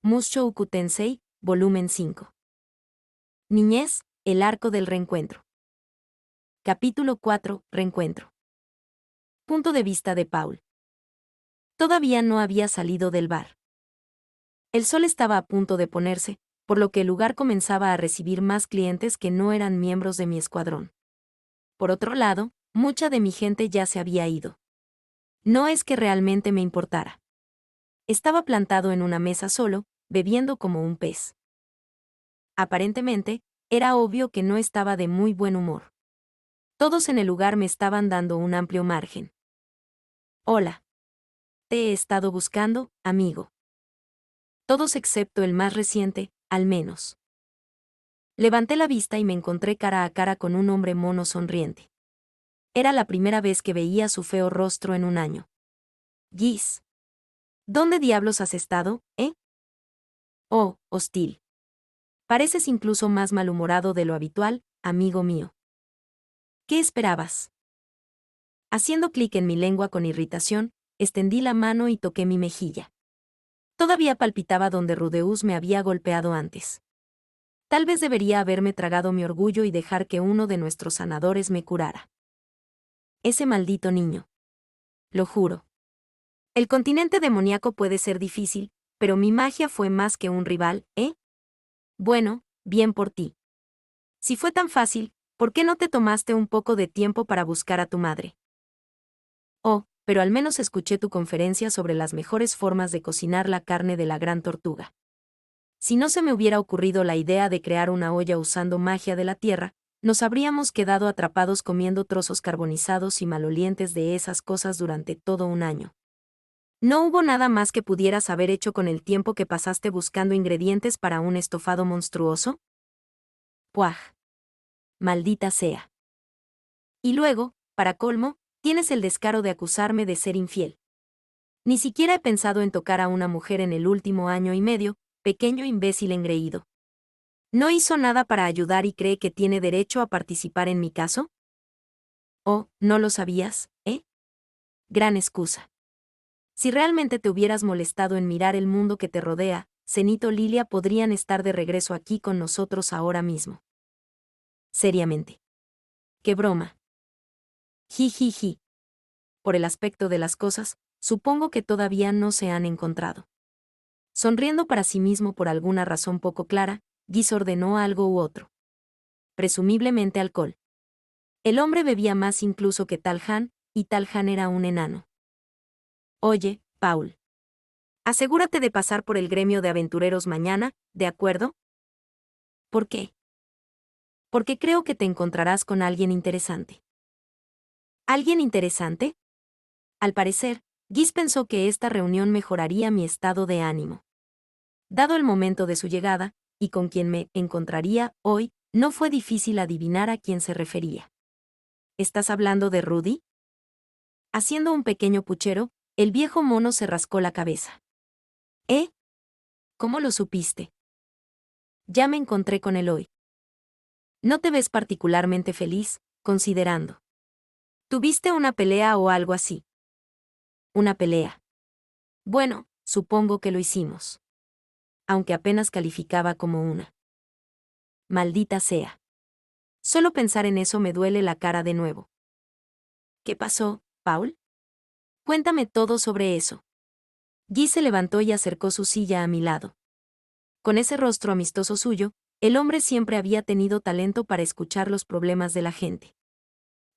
Mushoku Tensei, volumen 5. Niñez, el arco del reencuentro. Capítulo 4, Reencuentro. Punto de vista de Paul. Todavía no había salido del bar. El sol estaba a punto de ponerse, por lo que el lugar comenzaba a recibir más clientes que no eran miembros de mi escuadrón. Por otro lado, mucha de mi gente ya se había ido. No es que realmente me importara. Estaba plantado en una mesa solo, bebiendo como un pez. Aparentemente, era obvio que no estaba de muy buen humor. Todos en el lugar me estaban dando un amplio margen. Hola. Te he estado buscando, amigo. Todos excepto el más reciente, al menos. Levanté la vista y me encontré cara a cara con un hombre mono sonriente. Era la primera vez que veía su feo rostro en un año. Giz. ¿Dónde diablos has estado, eh? Oh, hostil. Pareces incluso más malhumorado de lo habitual, amigo mío. ¿Qué esperabas? Haciendo clic en mi lengua con irritación, extendí la mano y toqué mi mejilla. Todavía palpitaba donde Rudeus me había golpeado antes. Tal vez debería haberme tragado mi orgullo y dejar que uno de nuestros sanadores me curara. Ese maldito niño. Lo juro. El continente demoníaco puede ser difícil, pero mi magia fue más que un rival, ¿eh? Bueno, bien por ti. Si fue tan fácil, ¿por qué no te tomaste un poco de tiempo para buscar a tu madre? Oh, pero al menos escuché tu conferencia sobre las mejores formas de cocinar la carne de la gran tortuga. Si no se me hubiera ocurrido la idea de crear una olla usando magia de la tierra, nos habríamos quedado atrapados comiendo trozos carbonizados y malolientes de esas cosas durante todo un año. ¿No hubo nada más que pudieras haber hecho con el tiempo que pasaste buscando ingredientes para un estofado monstruoso? ¡Puaj! Maldita sea. Y luego, para colmo, tienes el descaro de acusarme de ser infiel. Ni siquiera he pensado en tocar a una mujer en el último año y medio, pequeño imbécil engreído. ¿No hizo nada para ayudar y cree que tiene derecho a participar en mi caso? Oh, ¿no lo sabías, eh? Gran excusa. Si realmente te hubieras molestado en mirar el mundo que te rodea, Zenith o Lilia podrían estar de regreso aquí con nosotros ahora mismo. Seriamente. ¡Qué broma! Jijiji. Por el aspecto de las cosas, supongo que todavía no se han encontrado. Sonriendo para sí mismo por alguna razón poco clara, Giz ordenó algo u otro. Presumiblemente alcohol. El hombre bebía más incluso que Talhan, y Talhan era un enano. Oye, Paul. Asegúrate de pasar por el gremio de aventureros mañana, ¿de acuerdo? ¿Por qué? Porque creo que te encontrarás con alguien interesante. ¿Alguien interesante? Al parecer, Giz pensó que esta reunión mejoraría mi estado de ánimo. Dado el momento de su llegada, y con quien me encontraría hoy, no fue difícil adivinar a quién se refería. ¿Estás hablando de Rudy? Haciendo un pequeño puchero, el viejo mono se rascó la cabeza. ¿Eh? ¿Cómo lo supiste? Ya me encontré con él hoy. No te ves particularmente feliz, considerando. ¿Tuviste una pelea o algo así? Una pelea. Bueno, supongo que lo hicimos. Aunque apenas calificaba como una. Maldita sea. Solo pensar en eso me duele la cara de nuevo. ¿Qué pasó, Paul? Cuéntame todo sobre eso. Guy se levantó y acercó su silla a mi lado. Con ese rostro amistoso suyo, el hombre siempre había tenido talento para escuchar los problemas de la gente.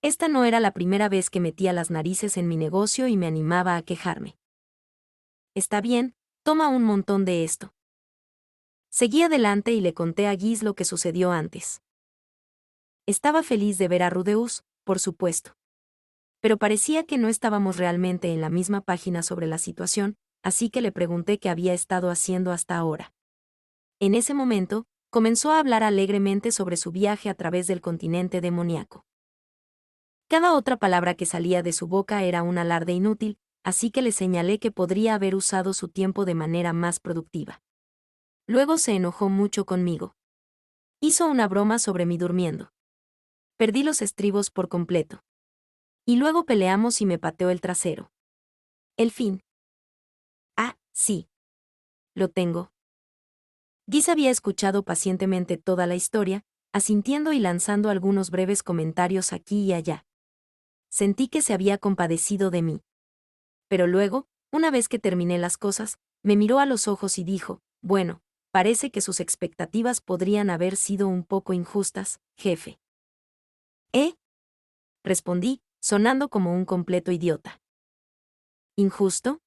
Esta no era la primera vez que metía las narices en mi negocio y me animaba a quejarme. Está bien, toma un montón de esto. Seguí adelante y le conté a Guy lo que sucedió antes. Estaba feliz de ver a Rudeus, por supuesto. Pero parecía que no estábamos realmente en la misma página sobre la situación, así que le pregunté qué había estado haciendo hasta ahora. En ese momento, comenzó a hablar alegremente sobre su viaje a través del continente demoníaco. Cada otra palabra que salía de su boca era un alarde inútil, así que le señalé que podría haber usado su tiempo de manera más productiva. Luego se enojó mucho conmigo. Hizo una broma sobre mí durmiendo. Perdí los estribos por completo. Y luego peleamos y me pateó el trasero. El fin. Ah, sí. Lo tengo. Guis había escuchado pacientemente toda la historia, asintiendo y lanzando algunos breves comentarios aquí y allá. Sentí que se había compadecido de mí. Pero luego, una vez que terminé las cosas, me miró a los ojos y dijo, bueno, parece que sus expectativas podrían haber sido un poco injustas, jefe. ¿Eh? Respondí, sonando como un completo idiota. ¿Injusto?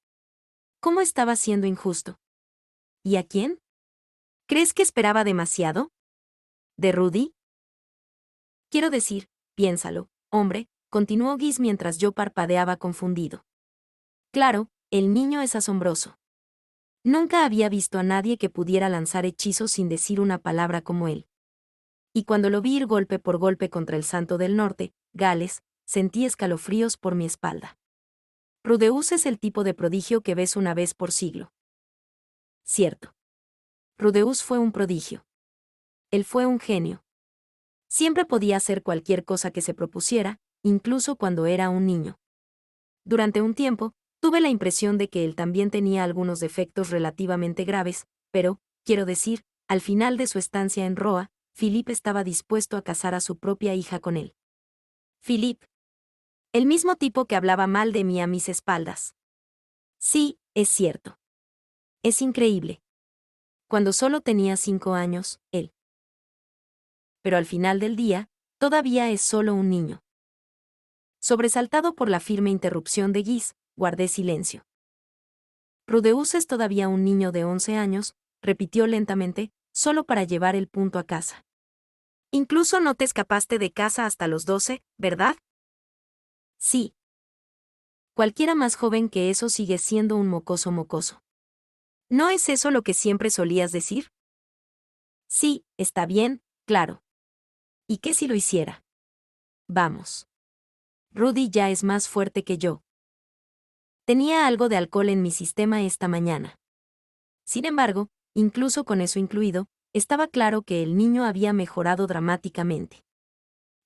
¿Cómo estaba siendo injusto? ¿Y a quién? ¿Crees que esperaba demasiado? ¿De Rudy? Quiero decir, piénsalo, hombre, continuó Guis mientras yo parpadeaba confundido. Claro, el niño es asombroso. Nunca había visto a nadie que pudiera lanzar hechizos sin decir una palabra como él. Y cuando lo vi ir golpe por golpe contra el Santo del Norte, Gales, sentí escalofríos por mi espalda. Rudeus es el tipo de prodigio que ves una vez por siglo. Cierto. Rudeus fue un prodigio. Él fue un genio. Siempre podía hacer cualquier cosa que se propusiera, incluso cuando era un niño. Durante un tiempo, tuve la impresión de que él también tenía algunos defectos relativamente graves, pero, quiero decir, al final de su estancia en Roa, Philippe estaba dispuesto a casar a su propia hija con él. Philippe. El mismo tipo que hablaba mal de mí a mis espaldas. Sí, es cierto. Es increíble. Cuando solo tenía 5 años, él. Pero al final del día, todavía es solo un niño. Sobresaltado por la firme interrupción de Guis, guardé silencio. Rudeus es todavía un niño de 11 años, repitió lentamente, solo para llevar el punto a casa. Incluso no te escapaste de casa hasta los 12, ¿verdad? Sí. Cualquiera más joven que eso sigue siendo un mocoso mocoso. ¿No es eso lo que siempre solías decir? Sí, está bien, claro. ¿Y qué si lo hiciera? Vamos. Rudy ya es más fuerte que yo. Tenía algo de alcohol en mi sistema esta mañana. Sin embargo, incluso con eso incluido, estaba claro que el niño había mejorado dramáticamente.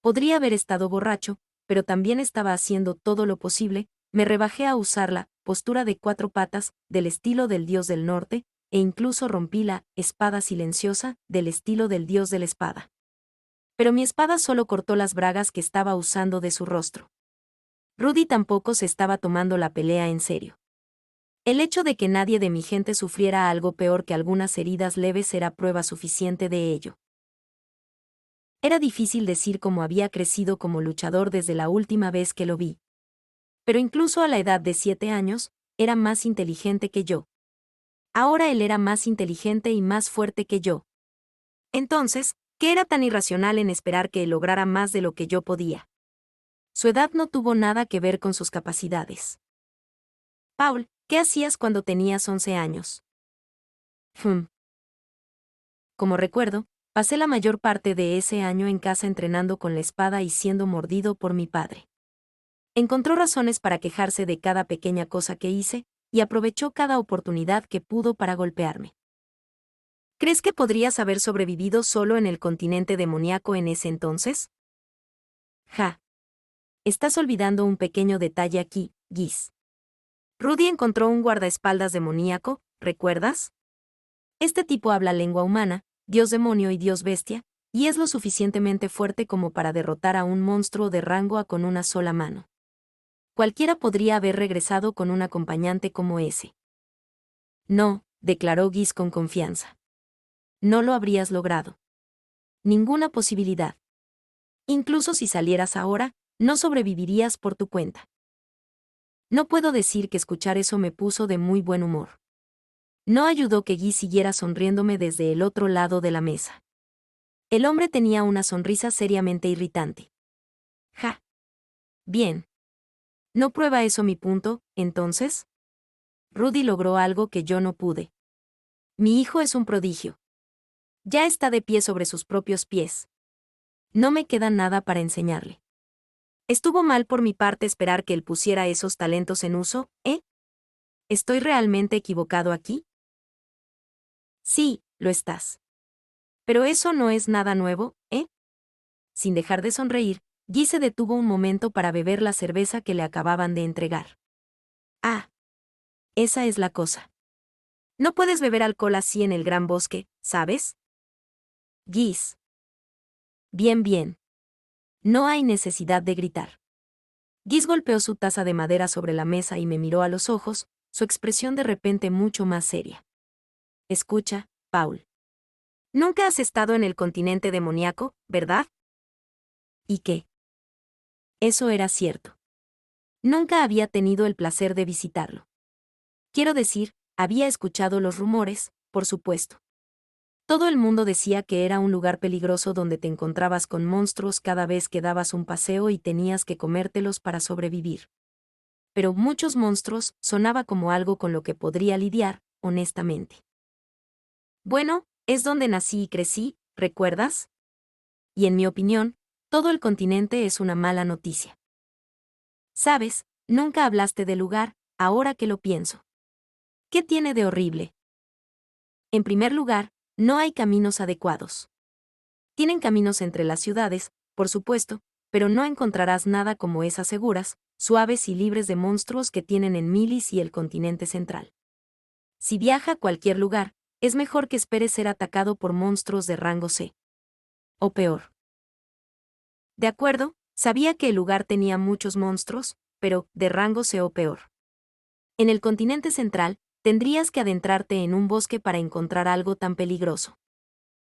Podría haber estado borracho, pero también estaba haciendo todo lo posible, me rebajé a usar la postura de 4 patas, del estilo del dios del norte, e incluso rompí la espada silenciosa, del estilo del dios de la espada. Pero mi espada solo cortó las bragas que estaba usando de su rostro. Rudy tampoco se estaba tomando la pelea en serio. El hecho de que nadie de mi gente sufriera algo peor que algunas heridas leves era prueba suficiente de ello. Era difícil decir cómo había crecido como luchador desde la última vez que lo vi. Pero incluso a la edad de 7 años, era más inteligente que yo. Ahora él era más inteligente y más fuerte que yo. Entonces, ¿qué era tan irracional en esperar que él lograra más de lo que yo podía? Su edad no tuvo nada que ver con sus capacidades. Paul, ¿qué hacías cuando tenías 11 años? Como recuerdo, pasé la mayor parte de ese año en casa entrenando con la espada y siendo mordido por mi padre. Encontró razones para quejarse de cada pequeña cosa que hice, y aprovechó cada oportunidad que pudo para golpearme. ¿Crees que podrías haber sobrevivido solo en el continente demoníaco en ese entonces? Ja. Estás olvidando un pequeño detalle aquí, Guis. Rudy encontró un guardaespaldas demoníaco, ¿recuerdas? Este tipo habla lengua humana, dios demonio y dios bestia, y es lo suficientemente fuerte como para derrotar a un monstruo de rango A con una sola mano. Cualquiera podría haber regresado con un acompañante como ese. No, declaró Guis con confianza. No lo habrías logrado. Ninguna posibilidad. Incluso si salieras ahora, no sobrevivirías por tu cuenta. No puedo decir que escuchar eso me puso de muy buen humor. No ayudó que Guis siguiera sonriéndome desde el otro lado de la mesa. El hombre tenía una sonrisa seriamente irritante. Ja. Bien. ¿No prueba eso mi punto, entonces? Rudy logró algo que yo no pude. Mi hijo es un prodigio. Ya está de pie sobre sus propios pies. No me queda nada para enseñarle. ¿Estuvo mal por mi parte esperar que él pusiera esos talentos en uso, eh? ¿Estoy realmente equivocado aquí? Sí, lo estás. Pero eso no es nada nuevo, ¿eh? Sin dejar de sonreír, Guy se detuvo un momento para beber la cerveza que le acababan de entregar. Ah. Esa es la cosa. No puedes beber alcohol así en el gran bosque, ¿sabes? Guis. Bien, bien. No hay necesidad de gritar. Guis golpeó su taza de madera sobre la mesa y me miró a los ojos, su expresión de repente mucho más seria. Escucha, Paul. Nunca has estado en el continente demoníaco, ¿verdad? ¿Y qué? Eso era cierto. Nunca había tenido el placer de visitarlo. Quiero decir, había escuchado los rumores, por supuesto. Todo el mundo decía que era un lugar peligroso donde te encontrabas con monstruos cada vez que dabas un paseo y tenías que comértelos para sobrevivir. Pero muchos monstruos sonaba como algo con lo que podría lidiar, honestamente. Bueno, es donde nací y crecí, ¿recuerdas? Y en mi opinión, todo el continente es una mala noticia. Sabes, nunca hablaste del lugar, ahora que lo pienso. ¿Qué tiene de horrible? En primer lugar, no hay caminos adecuados. Tienen caminos entre las ciudades, por supuesto, pero no encontrarás nada como esas seguras, suaves y libres de monstruos que tienen en Milis y el continente central. Si viaja a cualquier lugar, es mejor que espere ser atacado por monstruos de rango C. O peor. De acuerdo, sabía que el lugar tenía muchos monstruos, pero de rango C o peor. En el continente central, tendrías que adentrarte en un bosque para encontrar algo tan peligroso.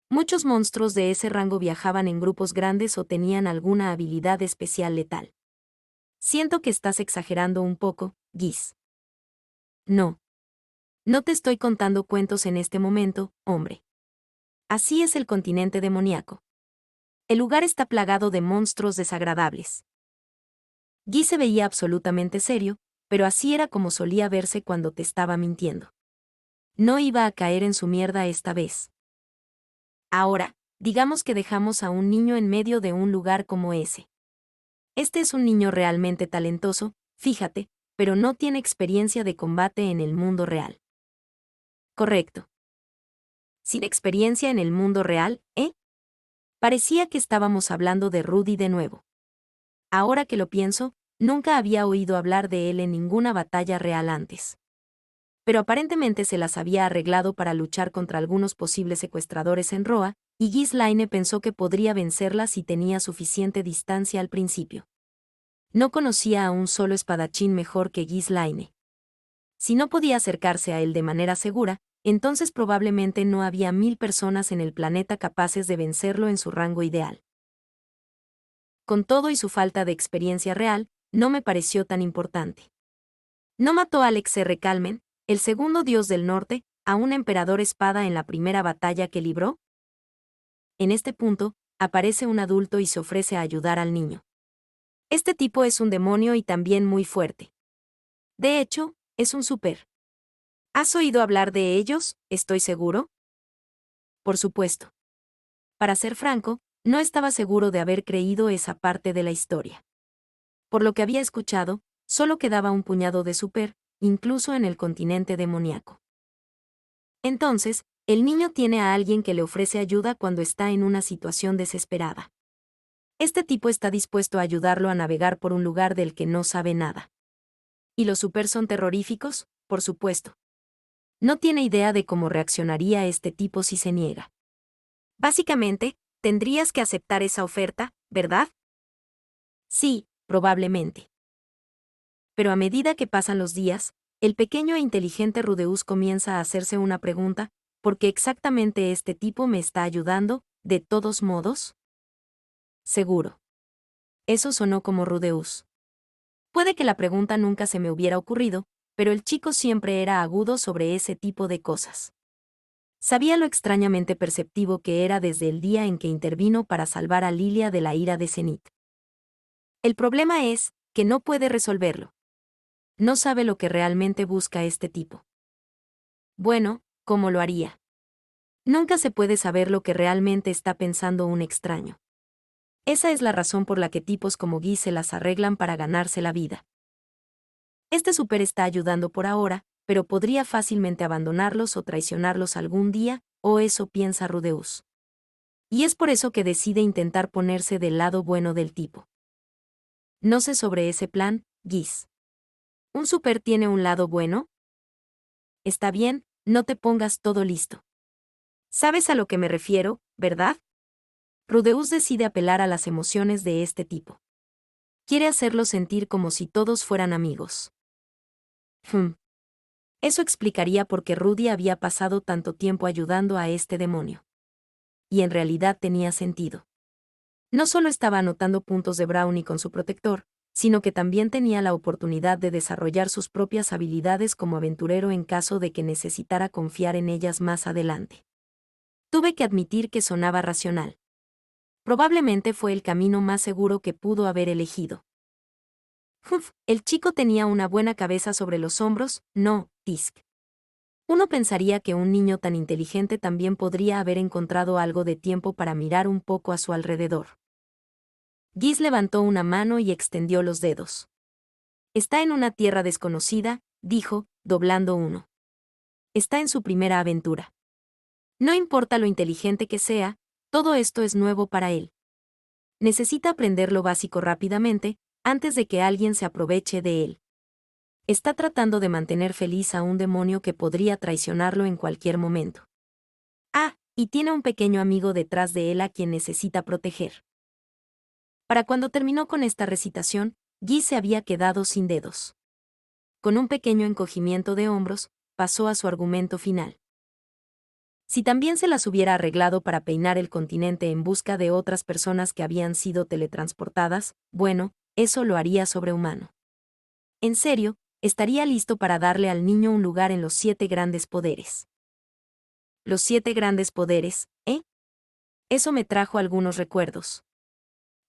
Muchos monstruos de ese rango viajaban en grupos grandes o tenían alguna habilidad especial letal. Siento que estás exagerando un poco, Guis. No. No te estoy contando cuentos en este momento, hombre. Así es el continente demoníaco. El lugar está plagado de monstruos desagradables. Guis se veía absolutamente serio, pero así era como solía verse cuando te estaba mintiendo. No iba a caer en su mierda esta vez. Ahora, digamos que dejamos a un niño en medio de un lugar como ese. Este es un niño realmente talentoso, fíjate, pero no tiene experiencia de combate en el mundo real. Correcto. Sin experiencia en el mundo real, ¿eh? Parecía que estábamos hablando de Rudy de nuevo. Ahora que lo pienso, nunca había oído hablar de él en ninguna batalla real antes. Pero aparentemente se las había arreglado para luchar contra algunos posibles secuestradores en Roa, y Ghislaine pensó que podría vencerlas si tenía suficiente distancia al principio. No conocía a un solo espadachín mejor que Ghislaine. Si no podía acercarse a él de manera segura, entonces probablemente no había 1000 personas en el planeta capaces de vencerlo en su rango ideal. Con todo y su falta de experiencia real, no me pareció tan importante. ¿No mató a Alex R. Calmen, el segundo dios del norte, a un emperador espada en la primera batalla que libró? En este punto, aparece un adulto y se ofrece a ayudar al niño. Este tipo es un demonio y también muy fuerte. De hecho, es un super. ¿Has oído hablar de ellos, estoy seguro? Por supuesto. Para ser franco, no estaba seguro de haber creído esa parte de la historia. Por lo que había escuchado, solo quedaba un puñado de super, incluso en el continente demoníaco. Entonces, el niño tiene a alguien que le ofrece ayuda cuando está en una situación desesperada. Este tipo está dispuesto a ayudarlo a navegar por un lugar del que no sabe nada. ¿Y los super son terroríficos? Por supuesto. No tiene idea de cómo reaccionaría este tipo si se niega. Básicamente, tendrías que aceptar esa oferta, ¿verdad? Sí, probablemente. Pero a medida que pasan los días, el pequeño e inteligente Rudeus comienza a hacerse una pregunta: ¿por qué exactamente este tipo me está ayudando, de todos modos? Seguro. Eso sonó como Rudeus. Puede que la pregunta nunca se me hubiera ocurrido, pero el chico siempre era agudo sobre ese tipo de cosas. Sabía lo extrañamente perceptivo que era desde el día en que intervino para salvar a Lilia de la ira de Zenith. El problema es que no puede resolverlo. No sabe lo que realmente busca este tipo. Bueno, ¿cómo lo haría? Nunca se puede saber lo que realmente está pensando un extraño. Esa es la razón por la que tipos como Guy se las arreglan para ganarse la vida. Este super está ayudando por ahora, pero podría fácilmente abandonarlos o traicionarlos algún día, o eso piensa Rudeus. Y es por eso que decide intentar ponerse del lado bueno del tipo. No sé sobre ese plan, Guis. ¿Un super tiene un lado bueno? Está bien, no te pongas todo listo. ¿Sabes a lo que me refiero, verdad? Rudeus decide apelar a las emociones de este tipo. Quiere hacerlo sentir como si todos fueran amigos. Eso explicaría por qué Rudy había pasado tanto tiempo ayudando a este demonio. Y en realidad tenía sentido. No solo estaba anotando puntos de Brownie con su protector, sino que también tenía la oportunidad de desarrollar sus propias habilidades como aventurero en caso de que necesitara confiar en ellas más adelante. Tuve que admitir que sonaba racional. Probablemente fue el camino más seguro que pudo haber elegido. El chico tenía una buena cabeza sobre los hombros, no, Tisk. Uno pensaría que un niño tan inteligente también podría haber encontrado algo de tiempo para mirar un poco a su alrededor. Giz levantó una mano y extendió los dedos. Está en una tierra desconocida, dijo, doblando uno. Está en su primera aventura. No importa lo inteligente que sea, todo esto es nuevo para él. Necesita aprender lo básico rápidamente, antes de que alguien se aproveche de él. Está tratando de mantener feliz a un demonio que podría traicionarlo en cualquier momento. Y tiene un pequeño amigo detrás de él a quien necesita proteger. Para cuando terminó con esta recitación, Guy se había quedado sin dedos. Con un pequeño encogimiento de hombros, pasó a su argumento final. Si también se las hubiera arreglado para peinar el continente en busca de otras personas que habían sido teletransportadas, bueno, eso lo haría sobrehumano. En serio, estaría listo para darle al niño un lugar en los 7 grandes poderes. Los 7 grandes poderes, ¿eh? Eso me trajo algunos recuerdos.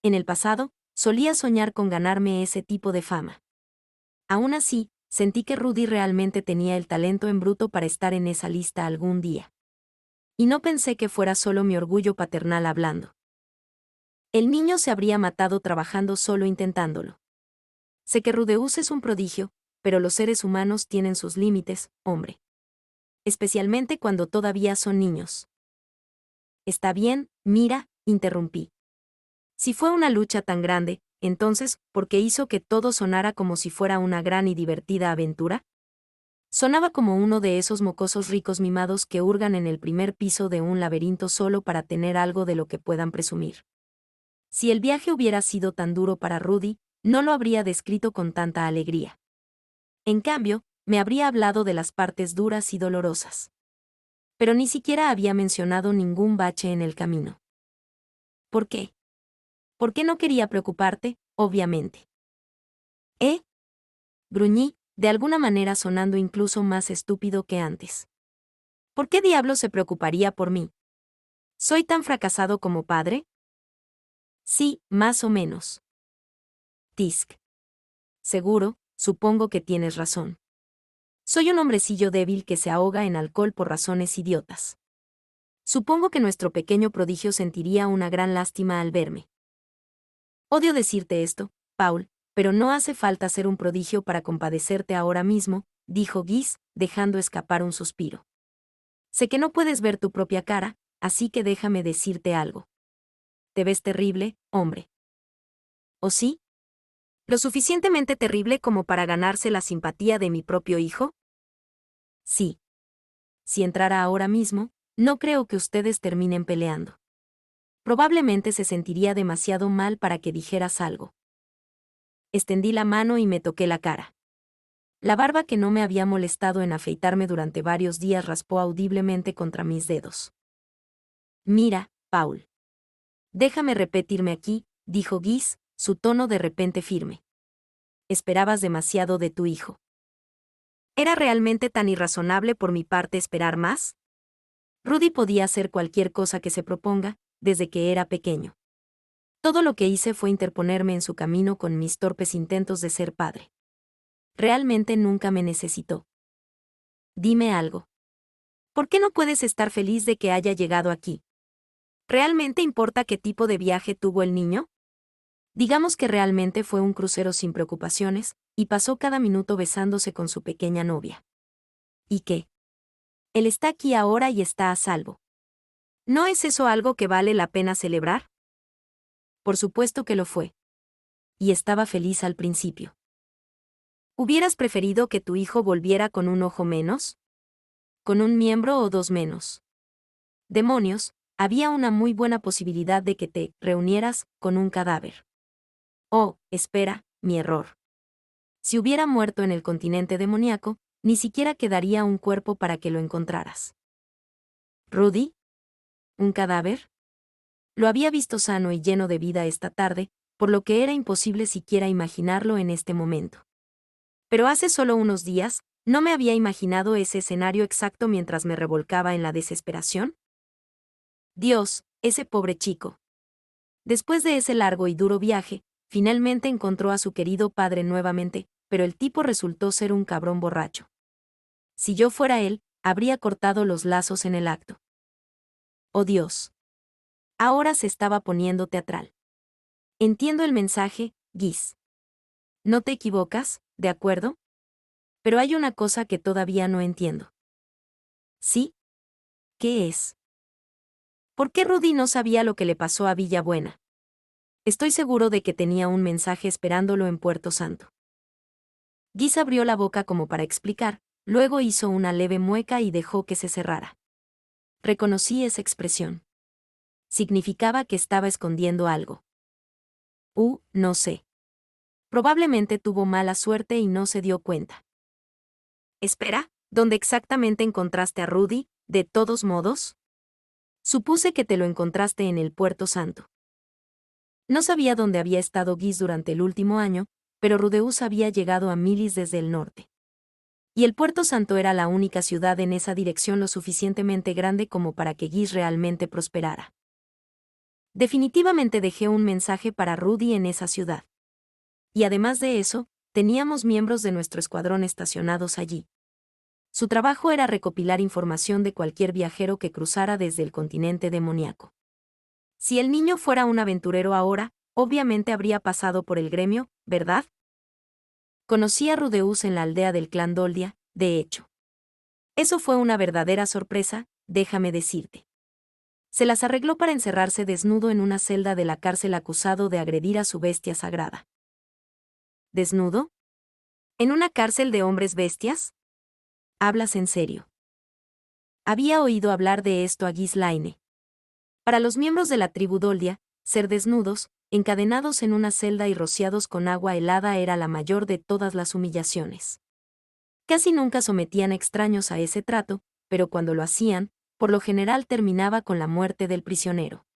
En el pasado, solía soñar con ganarme ese tipo de fama. Aún así, sentí que Rudy realmente tenía el talento en bruto para estar en esa lista algún día. Y no pensé que fuera solo mi orgullo paternal hablando. El niño se habría matado trabajando solo intentándolo. Sé que Rudeus es un prodigio, pero los seres humanos tienen sus límites, hombre. Especialmente cuando todavía son niños. Está bien, mira, interrumpí. Si fue una lucha tan grande, entonces, ¿por qué hizo que todo sonara como si fuera una gran y divertida aventura? Sonaba como uno de esos mocosos ricos mimados que hurgan en el primer piso de un laberinto solo para tener algo de lo que puedan presumir. Si el viaje hubiera sido tan duro para Rudy, no lo habría descrito con tanta alegría. En cambio, me habría hablado de las partes duras y dolorosas. Pero ni siquiera había mencionado ningún bache en el camino. ¿Por qué? ¿Por qué no quería preocuparte, obviamente? Gruñí, de alguna manera sonando incluso más estúpido que antes. ¿Por qué diablos se preocuparía por mí? ¿Soy tan fracasado como padre? Sí, más o menos. Tisk. Seguro, supongo que tienes razón. Soy un hombrecillo débil que se ahoga en alcohol por razones idiotas. Supongo que nuestro pequeño prodigio sentiría una gran lástima al verme. Odio decirte esto, Paul, pero no hace falta ser un prodigio para compadecerte ahora mismo, dijo Giz, dejando escapar un suspiro. Sé que no puedes ver tu propia cara, así que déjame decirte algo. Te ves terrible, hombre. ¿O sí? ¿Lo suficientemente terrible como para ganarse la simpatía de mi propio hijo? Sí. Si entrara ahora mismo, no creo que ustedes terminen peleando. Probablemente se sentiría demasiado mal para que dijeras algo. Extendí la mano y me toqué la cara. La barba que no me había molestado en afeitarme durante varios días raspó audiblemente contra mis dedos. Mira, Paul. Déjame repetirme aquí, dijo Giz, su tono de repente firme. Esperabas demasiado de tu hijo. ¿Era realmente tan irrazonable por mi parte esperar más? Rudy podía hacer cualquier cosa que se proponga, desde que era pequeño. Todo lo que hice fue interponerme en su camino con mis torpes intentos de ser padre. Realmente nunca me necesitó. Dime algo. ¿Por qué no puedes estar feliz de que haya llegado aquí? ¿Realmente importa qué tipo de viaje tuvo el niño? Digamos que realmente fue un crucero sin preocupaciones, y pasó cada minuto besándose con su pequeña novia. ¿Y qué? Él está aquí ahora y está a salvo. ¿No es eso algo que vale la pena celebrar? Por supuesto que lo fue. Y estaba feliz al principio. ¿Hubieras preferido que tu hijo volviera con un ojo menos? con un miembro o dos menos. Demonios, había una muy buena posibilidad de que te reunieras con un cadáver. Oh, espera, mi error. Si hubiera muerto en el continente demoníaco, ni siquiera quedaría un cuerpo para que lo encontraras. ¿Rudy? ¿Un cadáver? Lo había visto sano y lleno de vida esta tarde, por lo que era imposible siquiera imaginarlo en este momento. Pero hace solo unos días, ¿no me había imaginado ese escenario exacto mientras me revolcaba en la desesperación? Dios, ese pobre chico. Después de ese largo y duro viaje, finalmente encontró a su querido padre nuevamente, pero el tipo resultó ser un cabrón borracho. Si yo fuera él, habría cortado los lazos en el acto. Oh Dios. Ahora se estaba poniendo teatral. Entiendo el mensaje, Giz. No te equivocas, ¿de acuerdo? Pero hay una cosa que todavía no entiendo. ¿Sí? ¿Qué es? ¿Por qué Rudy no sabía lo que le pasó a Villabuena? Estoy seguro de que tenía un mensaje esperándolo en Puerto Santo. Giz abrió la boca como para explicar, luego hizo una leve mueca y dejó que se cerrara. Reconocí esa expresión. Significaba que estaba escondiendo algo. No sé. Probablemente tuvo mala suerte y no se dio cuenta. Espera, ¿dónde exactamente encontraste a Rudy, de todos modos? Supuse que te lo encontraste en el Puerto Santo. No sabía dónde había estado Giz durante el último año, pero Rudeus había llegado a Milis desde el norte. Y el Puerto Santo era la única ciudad en esa dirección lo suficientemente grande como para que Giz realmente prosperara. Definitivamente dejé un mensaje para Rudy en esa ciudad. Y además de eso, teníamos miembros de nuestro escuadrón estacionados allí. Su trabajo era recopilar información de cualquier viajero que cruzara desde el continente demoníaco. Si el niño fuera un aventurero ahora, obviamente habría pasado por el gremio, ¿verdad? Conocí a Rudeus en la aldea del clan Doldia, de hecho. Eso fue una verdadera sorpresa, déjame decirte. Se las arregló para encerrarse desnudo en una celda de la cárcel acusado de agredir a su bestia sagrada. ¿Desnudo? ¿En una cárcel de hombres bestias? ¿Hablas en serio? Había oído hablar de esto a Ghislaine. Para los miembros de la tribu Doldia, ser desnudos, encadenados en una celda y rociados con agua helada era la mayor de todas las humillaciones. Casi nunca sometían a extraños a ese trato, pero cuando lo hacían, por lo general terminaba con la muerte del prisionero.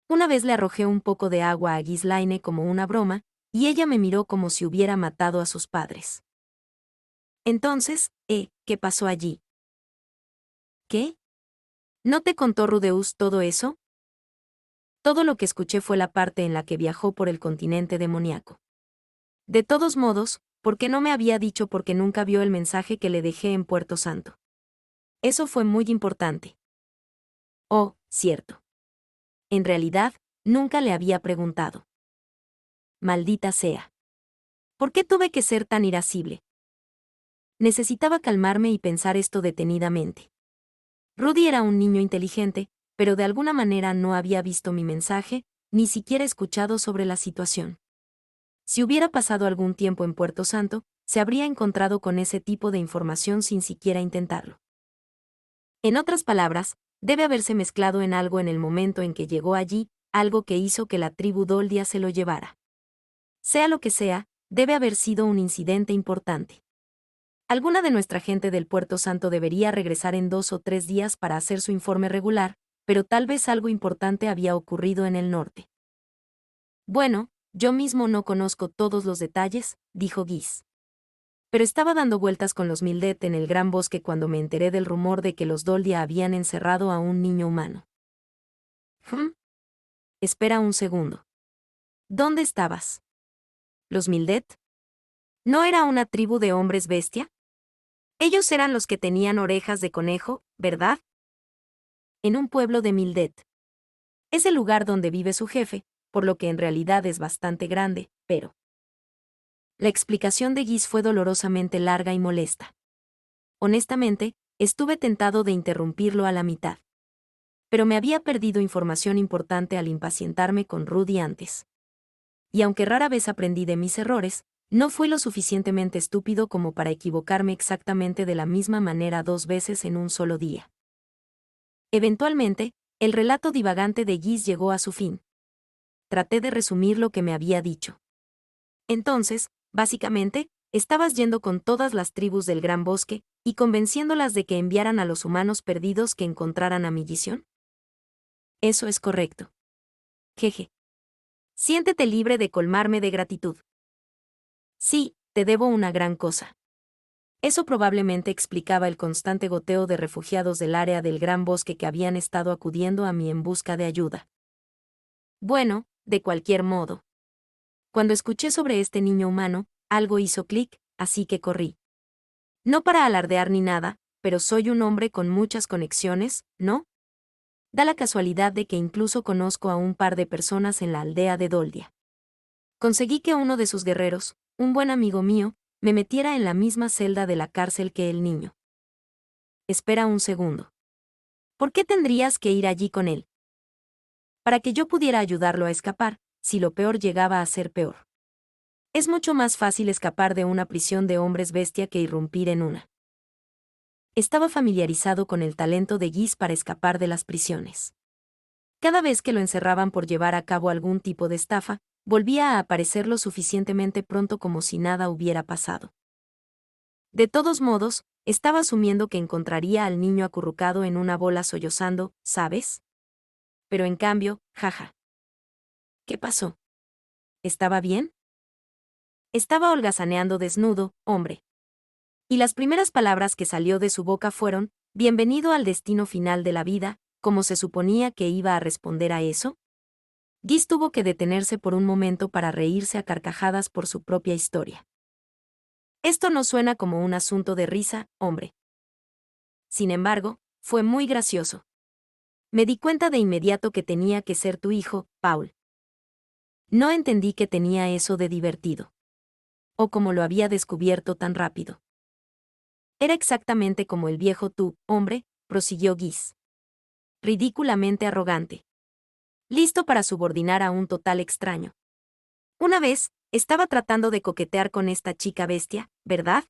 Una vez le arrojé un poco de agua a Ghislaine como una broma, y ella me miró como si hubiera matado a sus padres. Entonces, ¿qué pasó allí? ¿Qué? ¿No te contó Rudeus todo eso? Todo lo que escuché fue la parte en la que viajó por el continente demoníaco. De todos modos, ¿por qué no me había dicho porque nunca vio el mensaje que le dejé en Puerto Santo? Eso fue muy importante. Oh, cierto. En realidad, nunca le había preguntado. Maldita sea. ¿Por qué tuve que ser tan irascible? Necesitaba calmarme y pensar esto detenidamente. Rudy era un niño inteligente, pero de alguna manera no había visto mi mensaje, ni siquiera escuchado sobre la situación. Si hubiera pasado algún tiempo en Puerto Santo, se habría encontrado con ese tipo de información sin siquiera intentarlo. En otras palabras, debe haberse mezclado en algo en el momento en que llegó allí, algo que hizo que la tribu Doldia se lo llevara. Sea lo que sea, debe haber sido un incidente importante. Alguna de nuestra gente del Puerto Santo debería regresar en 2 o 3 días para hacer su informe regular, pero tal vez algo importante había ocurrido en el norte. Bueno, yo mismo no conozco todos los detalles, dijo Giz. Pero estaba dando vueltas con los Mildet en el gran bosque cuando me enteré del rumor de que los Doldia habían encerrado a un niño humano. Espera un segundo. ¿Dónde estabas? ¿Los Mildet? ¿No era una tribu de hombres bestia? Ellos eran los que tenían orejas de conejo, ¿verdad? En un pueblo de Mildet. Es el lugar donde vive su jefe, por lo que en realidad es bastante grande, pero... La explicación de Giz fue dolorosamente larga y molesta. Honestamente, estuve tentado de interrumpirlo a la mitad. Pero me había perdido información importante al impacientarme con Rudy antes. Y aunque rara vez aprendí de mis errores, No fui lo suficientemente estúpido como para equivocarme exactamente de la misma manera 2 veces en un solo día. Eventualmente, el relato divagante de Guis llegó a su fin. Traté de resumir lo que me había dicho. Entonces, básicamente, estabas yendo con todas las tribus del Gran Bosque y convenciéndolas de que enviaran a los humanos perdidos que encontraran a mi Gizion. Eso es correcto. Jeje. Siéntete libre de colmarme de gratitud. Sí, te debo una gran cosa. Eso probablemente explicaba el constante goteo de refugiados del área del Gran Bosque que habían estado acudiendo a mí en busca de ayuda. Bueno, de cualquier modo. Cuando escuché sobre este niño humano, algo hizo clic, así que corrí. No para alardear ni nada, pero soy un hombre con muchas conexiones, ¿no? Da la casualidad de que incluso conozco a un par de personas en la aldea de Doldia. Conseguí que uno de sus guerreros, un buen amigo mío, me metiera en la misma celda de la cárcel que el niño. Espera un segundo. ¿Por qué tendrías que ir allí con él? Para que yo pudiera ayudarlo a escapar, si lo peor llegaba a ser peor. Es mucho más fácil escapar de una prisión de hombres bestia que irrumpir en una. Estaba familiarizado con el talento de Guis para escapar de las prisiones. Cada vez que lo encerraban por llevar a cabo algún tipo de estafa, volvía a aparecer lo suficientemente pronto como si nada hubiera pasado. De todos modos, estaba asumiendo que encontraría al niño acurrucado en una bola sollozando, ¿sabes? Pero en cambio, jaja. ¿Qué pasó? ¿Estaba bien? Estaba holgazaneando desnudo, hombre. Y las primeras palabras que salió de su boca fueron, «Bienvenido al destino final de la vida», ¿cómo se suponía que iba a responder a eso? Guis tuvo que detenerse por un momento para reírse a carcajadas por su propia historia. Esto no suena como un asunto de risa, hombre. Sin embargo, fue muy gracioso. Me di cuenta de inmediato que tenía que ser tu hijo, Paul. No entendí que tenía eso de divertido. O cómo lo había descubierto tan rápido. Era exactamente como el viejo tú, hombre, prosiguió Guis. Ridículamente arrogante. Listo para subordinar a un total extraño. Una vez, estaba tratando de coquetear con esta chica bestia, ¿verdad?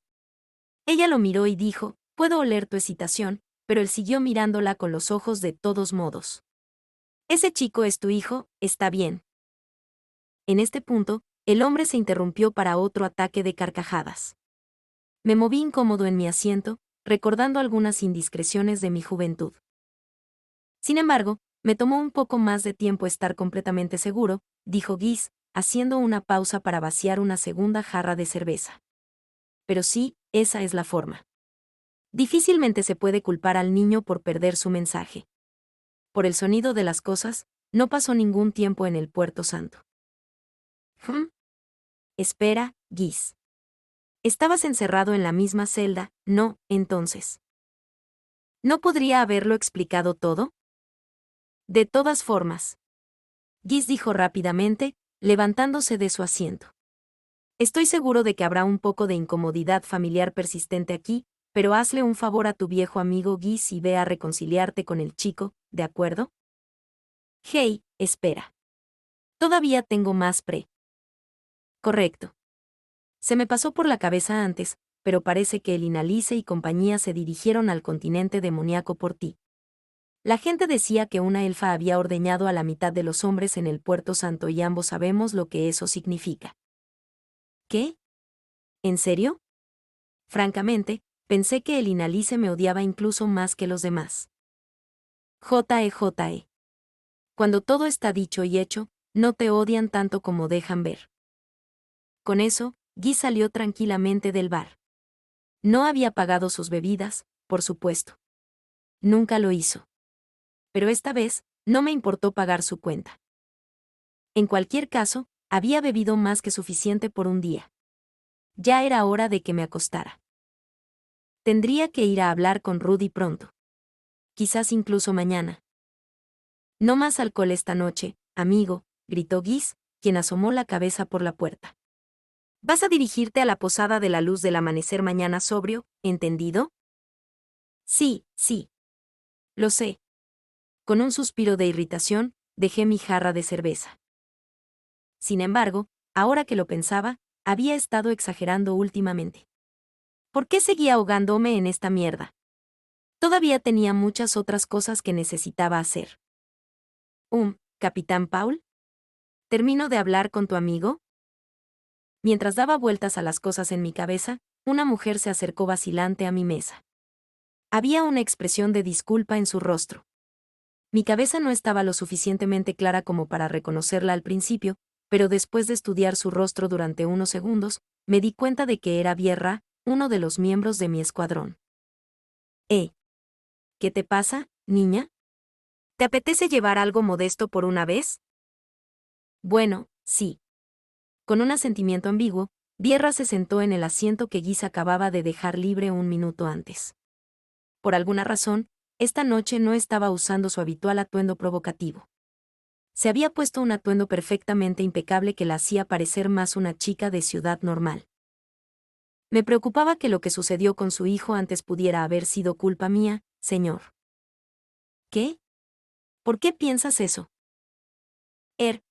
Ella lo miró y dijo, puedo oler tu excitación, pero él siguió mirándola con los ojos de todos modos. Ese chico es tu hijo, está bien. En este punto, el hombre se interrumpió para otro ataque de carcajadas. Me moví incómodo en mi asiento, recordando algunas indiscreciones de mi juventud. Sin embargo, me tomó un poco más de tiempo estar completamente seguro, dijo Guis, haciendo una pausa para vaciar una segunda jarra de cerveza. Pero sí, esa es la forma. Difícilmente se puede culpar al niño por perder su mensaje. Por el sonido de las cosas, no pasó ningún tiempo en el Puerto Santo. Espera, Guis. Estabas encerrado en la misma celda, ¿no? Entonces. ¿No podría haberlo explicado todo? De todas formas. Guis dijo rápidamente, levantándose de su asiento. Estoy seguro de que habrá un poco de incomodidad familiar persistente aquí, pero hazle un favor a tu viejo amigo Guis y ve a reconciliarte con el chico, ¿de acuerdo? Hey, espera. Todavía tengo más Correcto. Se me pasó por la cabeza antes, pero parece que el Inalice y compañía se dirigieron al continente demoníaco por ti. La gente decía que una elfa había ordeñado a la mitad de los hombres en el Puerto Santo y ambos sabemos lo que eso significa. ¿Qué? ¿En serio? Francamente, pensé que el Inalice me odiaba incluso más que los demás. J.E. Cuando todo está dicho y hecho, no te odian tanto como dejan ver. Con eso, Guy salió tranquilamente del bar. No había pagado sus bebidas, por supuesto. Nunca lo hizo. Pero esta vez, no me importó pagar su cuenta. En cualquier caso, había bebido más que suficiente por un día. Ya era hora de que me acostara. Tendría que ir a hablar con Rudy pronto. Quizás incluso mañana. No más alcohol esta noche, amigo, gritó Guis, quien asomó la cabeza por la puerta. Vas a dirigirte a la posada de la luz del amanecer mañana sobrio, ¿entendido? Sí, sí. Lo sé. Con un suspiro de irritación, dejé mi jarra de cerveza. Sin embargo, ahora que lo pensaba, había estado exagerando últimamente. ¿Por qué seguía ahogándome en esta mierda? Todavía tenía muchas otras cosas que necesitaba hacer. Capitán Paul. ¿Termino de hablar con tu amigo? Mientras daba vueltas a las cosas en mi cabeza, una mujer se acercó vacilante a mi mesa. Había una expresión de disculpa en su rostro. Mi cabeza no estaba lo suficientemente clara como para reconocerla al principio, pero después de estudiar su rostro durante unos segundos, me di cuenta de que era Vierra, uno de los miembros de mi escuadrón. ¿Qué te pasa, niña? ¿Te apetece llevar algo modesto por una vez? Bueno, sí. Con un asentimiento ambiguo, Vierra se sentó en el asiento que Guis acababa de dejar libre un minuto antes. Por alguna razón, esta noche no estaba usando su habitual atuendo provocativo. Se había puesto un atuendo perfectamente impecable que la hacía parecer más una chica de ciudad normal. Me preocupaba que lo que sucedió con su hijo antes pudiera haber sido culpa mía, señor. ¿Qué? ¿Por qué piensas eso?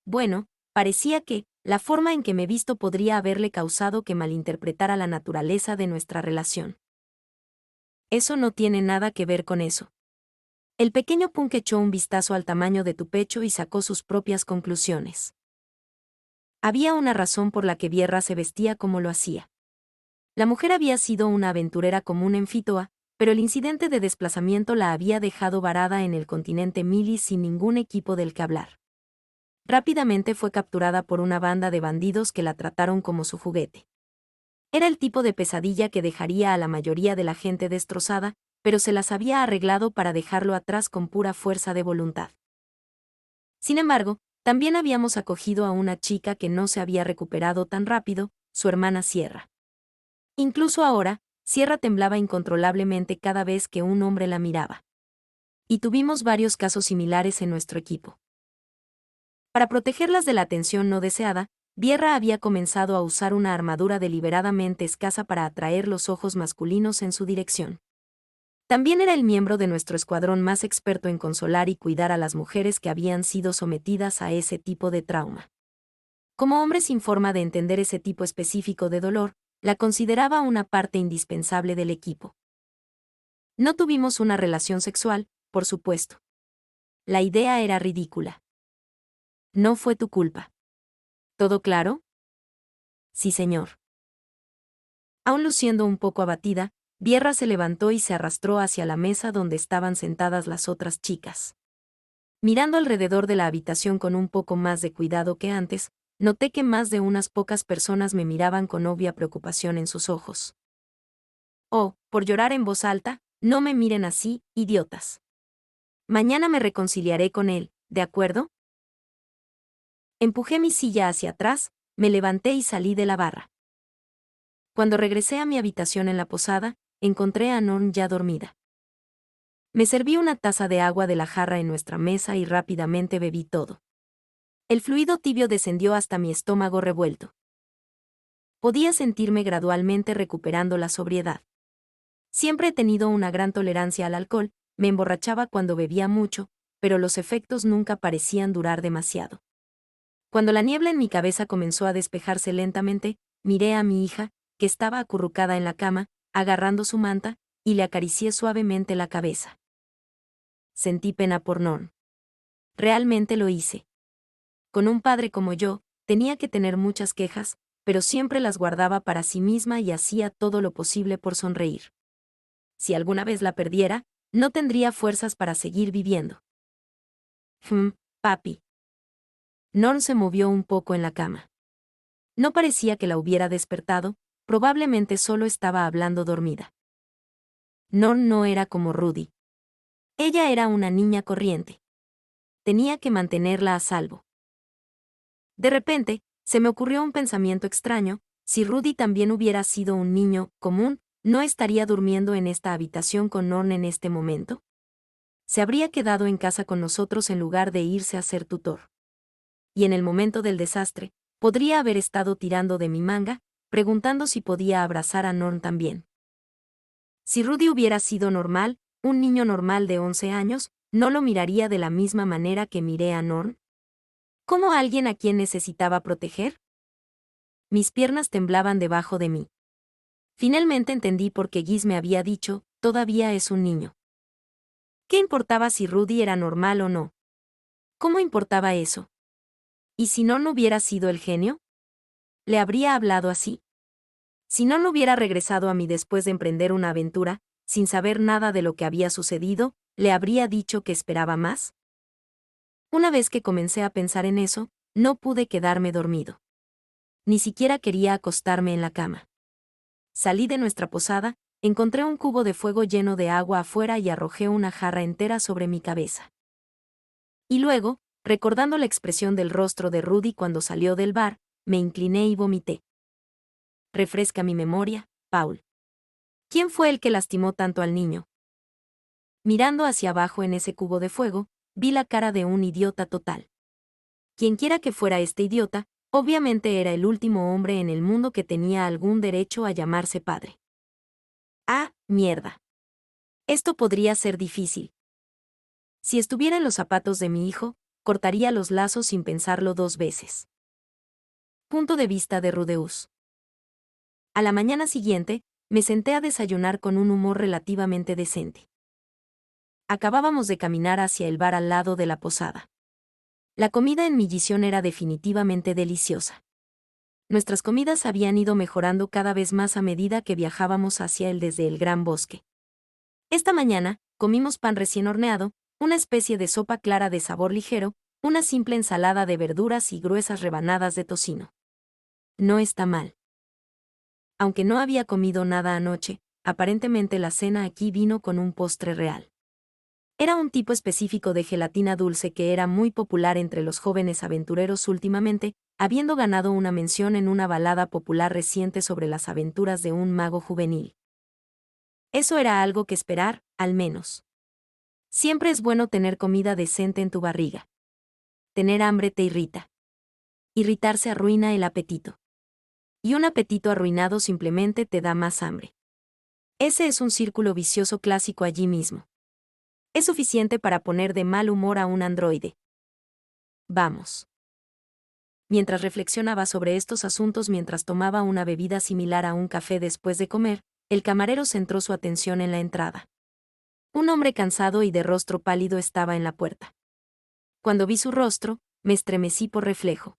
Bueno, parecía que, la forma en que me he visto podría haberle causado que malinterpretara la naturaleza de nuestra relación. Eso no tiene nada que ver con eso. El pequeño punk echó un vistazo al tamaño de tu pecho y sacó sus propias conclusiones. Había una razón por la que Vierra se vestía como lo hacía. La mujer había sido una aventurera común en Fitoa, pero el incidente de desplazamiento la había dejado varada en el continente Mili sin ningún equipo del que hablar. Rápidamente fue capturada por una banda de bandidos que la trataron como su juguete. Era el tipo de pesadilla que dejaría a la mayoría de la gente destrozada, pero se las había arreglado para dejarlo atrás con pura fuerza de voluntad. Sin embargo, también habíamos acogido a una chica que no se había recuperado tan rápido, su hermana Sierra. Incluso ahora, Sierra temblaba incontrolablemente cada vez que un hombre la miraba. Y tuvimos varios casos similares en nuestro equipo. Para protegerlas de la atención no deseada, Vierra había comenzado a usar una armadura deliberadamente escasa para atraer los ojos masculinos en su dirección. También era el miembro de nuestro escuadrón más experto en consolar y cuidar a las mujeres que habían sido sometidas a ese tipo de trauma. Como hombre sin forma de entender ese tipo específico de dolor, la consideraba una parte indispensable del equipo. No tuvimos una relación sexual, por supuesto. La idea era ridícula. No fue tu culpa. ¿Todo claro? Sí, señor. Aún luciendo un poco abatida, Vierra se levantó y se arrastró hacia la mesa donde estaban sentadas las otras chicas. Mirando alrededor de la habitación con un poco más de cuidado que antes, noté que más de unas pocas personas me miraban con obvia preocupación en sus ojos. Por llorar en voz alta, no me miren así, idiotas. Mañana me reconciliaré con él, ¿de acuerdo? Empujé mi silla hacia atrás, me levanté y salí de la barra. Cuando regresé a mi habitación en la posada, encontré a Norn ya dormida. Me serví una taza de agua de la jarra en nuestra mesa y rápidamente bebí todo. El fluido tibio descendió hasta mi estómago revuelto. Podía sentirme gradualmente recuperando la sobriedad. Siempre he tenido una gran tolerancia al alcohol, me emborrachaba cuando bebía mucho, pero los efectos nunca parecían durar demasiado. Cuando la niebla en mi cabeza comenzó a despejarse lentamente, miré a mi hija, que estaba acurrucada en la cama, agarrando su manta, y le acaricié suavemente la cabeza. Sentí pena por Norn. Realmente lo hice. Con un padre como yo, tenía que tener muchas quejas, pero siempre las guardaba para sí misma y hacía todo lo posible por sonreír. Si alguna vez la perdiera, no tendría fuerzas para seguir viviendo. Papi. Norn se movió un poco en la cama. No parecía que la hubiera despertado, probablemente solo estaba hablando dormida. Norn no era como Rudy. Ella era una niña corriente. Tenía que mantenerla a salvo. De repente, se me ocurrió un pensamiento extraño: si Rudy también hubiera sido un niño común, ¿no estaría durmiendo en esta habitación con Norn en este momento? Se habría quedado en casa con nosotros en lugar de irse a ser tutor. Y en el momento del desastre, podría haber estado tirando de mi manga, preguntando si podía abrazar a Norn también. Si Rudy hubiera sido normal, un niño normal de 11 años, ¿no lo miraría de la misma manera que miré a Norn? ¿Como alguien a quien necesitaba proteger? Mis piernas temblaban debajo de mí. Finalmente entendí por qué Giz me había dicho, todavía es un niño. ¿Qué importaba si Rudy era normal o no? ¿Cómo importaba eso? ¿Y si no hubiera sido el genio? ¿Le habría hablado así? Si no hubiera regresado a mí después de emprender una aventura, sin saber nada de lo que había sucedido, ¿le habría dicho que esperaba más? Una vez que comencé a pensar en eso, no pude quedarme dormido. Ni siquiera quería acostarme en la cama. Salí de nuestra posada, encontré un cubo de fuego lleno de agua afuera y arrojé una jarra entera sobre mi cabeza. Y luego, recordando la expresión del rostro de Rudy cuando salió del bar, me incliné y vomité. Refresca mi memoria, Paul. ¿Quién fue el que lastimó tanto al niño? Mirando hacia abajo en ese cubo de fuego, vi la cara de un idiota total. Quienquiera que fuera este idiota, obviamente era el último hombre en el mundo que tenía algún derecho a llamarse padre. Ah, mierda. Esto podría ser difícil. Si estuviera en los zapatos de mi hijo, cortaría los lazos sin pensarlo 2 veces. Punto de vista de Rudeus. A la mañana siguiente, me senté a desayunar con un humor relativamente decente. Acabábamos de caminar hacia el bar al lado de la posada. La comida en Millisión era definitivamente deliciosa. Nuestras comidas habían ido mejorando cada vez más a medida que viajábamos hacia él desde el Gran Bosque. Esta mañana, comimos pan recién horneado, una especie de sopa clara de sabor ligero, una simple ensalada de verduras y gruesas rebanadas de tocino. No está mal. Aunque no había comido nada anoche, aparentemente la cena aquí vino con un postre real. Era un tipo específico de gelatina dulce que era muy popular entre los jóvenes aventureros últimamente, habiendo ganado una mención en una balada popular reciente sobre las aventuras de un mago juvenil. Eso era algo que esperar, al menos. Siempre es bueno tener comida decente en tu barriga. Tener hambre te irrita. Irritarse arruina el apetito. Y un apetito arruinado simplemente te da más hambre. Ese es un círculo vicioso clásico allí mismo. Es suficiente para poner de mal humor a un androide. Vamos. Mientras reflexionaba sobre estos asuntos mientras tomaba una bebida similar a un café después de comer, el camarero centró su atención en la entrada. Un hombre cansado y de rostro pálido estaba en la puerta. Cuando vi su rostro, me estremecí por reflejo.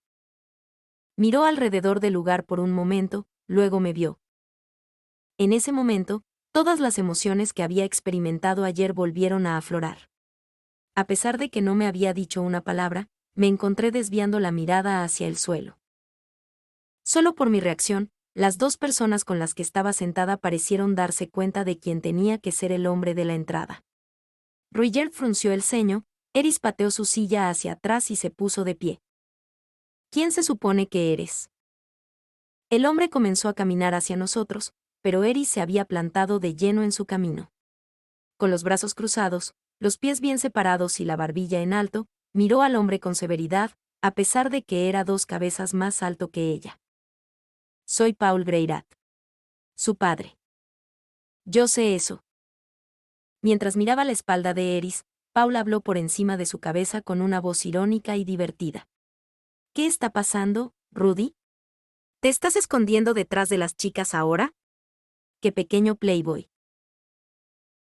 Miró alrededor del lugar por un momento, luego me vio. En ese momento, todas las emociones que había experimentado ayer volvieron a aflorar. A pesar de que no me había dicho una palabra, me encontré desviando la mirada hacia el suelo. Solo por mi reacción, las dos personas con las que estaba sentada parecieron darse cuenta de quién tenía que ser el hombre de la entrada. Ruigert frunció el ceño, Eris pateó su silla hacia atrás y se puso de pie. ¿Quién se supone que eres? El hombre comenzó a caminar hacia nosotros, pero Eris se había plantado de lleno en su camino. Con los brazos cruzados, los pies bien separados y la barbilla en alto, miró al hombre con severidad, a pesar de que era 2 cabezas más alto que ella. Soy Paul Greirat. Su padre. Yo sé eso. Mientras miraba la espalda de Eris, Paul habló por encima de su cabeza con una voz irónica y divertida. ¿Qué está pasando, Rudy? ¿Te estás escondiendo detrás de las chicas ahora? ¡Qué pequeño playboy!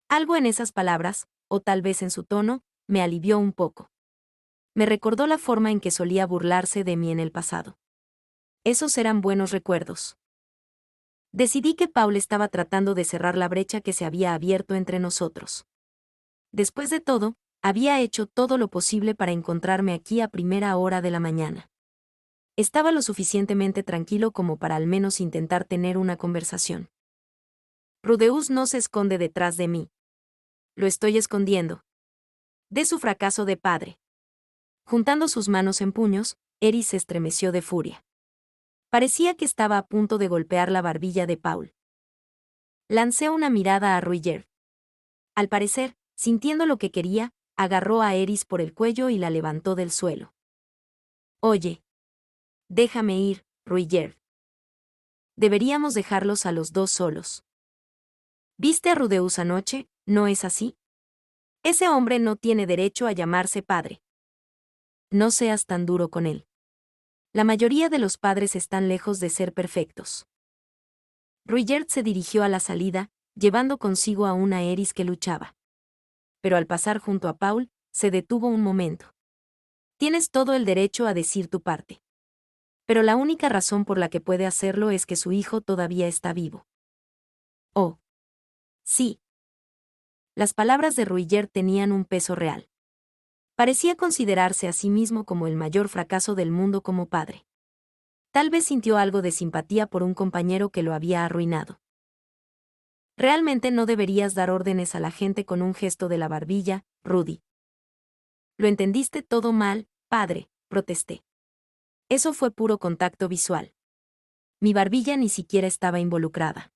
Algo en esas palabras, o tal vez en su tono, me alivió un poco. Me recordó la forma en que solía burlarse de mí en el pasado. Esos eran buenos recuerdos. Decidí que Paul estaba tratando de cerrar la brecha que se había abierto entre nosotros. Después de todo, había hecho todo lo posible para encontrarme aquí a primera hora de la mañana. Estaba lo suficientemente tranquilo como para al menos intentar tener una conversación. Rudeus no se esconde detrás de mí. Lo estoy escondiendo. De su fracaso de padre. Juntando sus manos en puños, Eris se estremeció de furia. Parecía que estaba a punto de golpear la barbilla de Paul. Lancé una mirada a Ruigert. Al parecer, sintiendo lo que quería, agarró a Eris por el cuello y la levantó del suelo. Oye. Déjame ir, Ruigert. Deberíamos dejarlos a los dos solos. ¿Viste a Rudeus anoche, no es así? Ese hombre no tiene derecho a llamarse padre. No seas tan duro con él. La mayoría de los padres están lejos de ser perfectos. Rudyard se dirigió a la salida, llevando consigo a una Eris que luchaba. Pero al pasar junto a Paul, se detuvo un momento. Tienes todo el derecho a decir tu parte. Pero la única razón por la que puede hacerlo es que su hijo todavía está vivo. Oh. Sí. Las palabras de Rudyard tenían un peso real. Parecía considerarse a sí mismo como el mayor fracaso del mundo como padre. Tal vez sintió algo de simpatía por un compañero que lo había arruinado. Realmente no deberías dar órdenes a la gente con un gesto de la barbilla, Rudy. Lo entendiste todo mal, padre, protesté. Eso fue puro contacto visual. Mi barbilla ni siquiera estaba involucrada.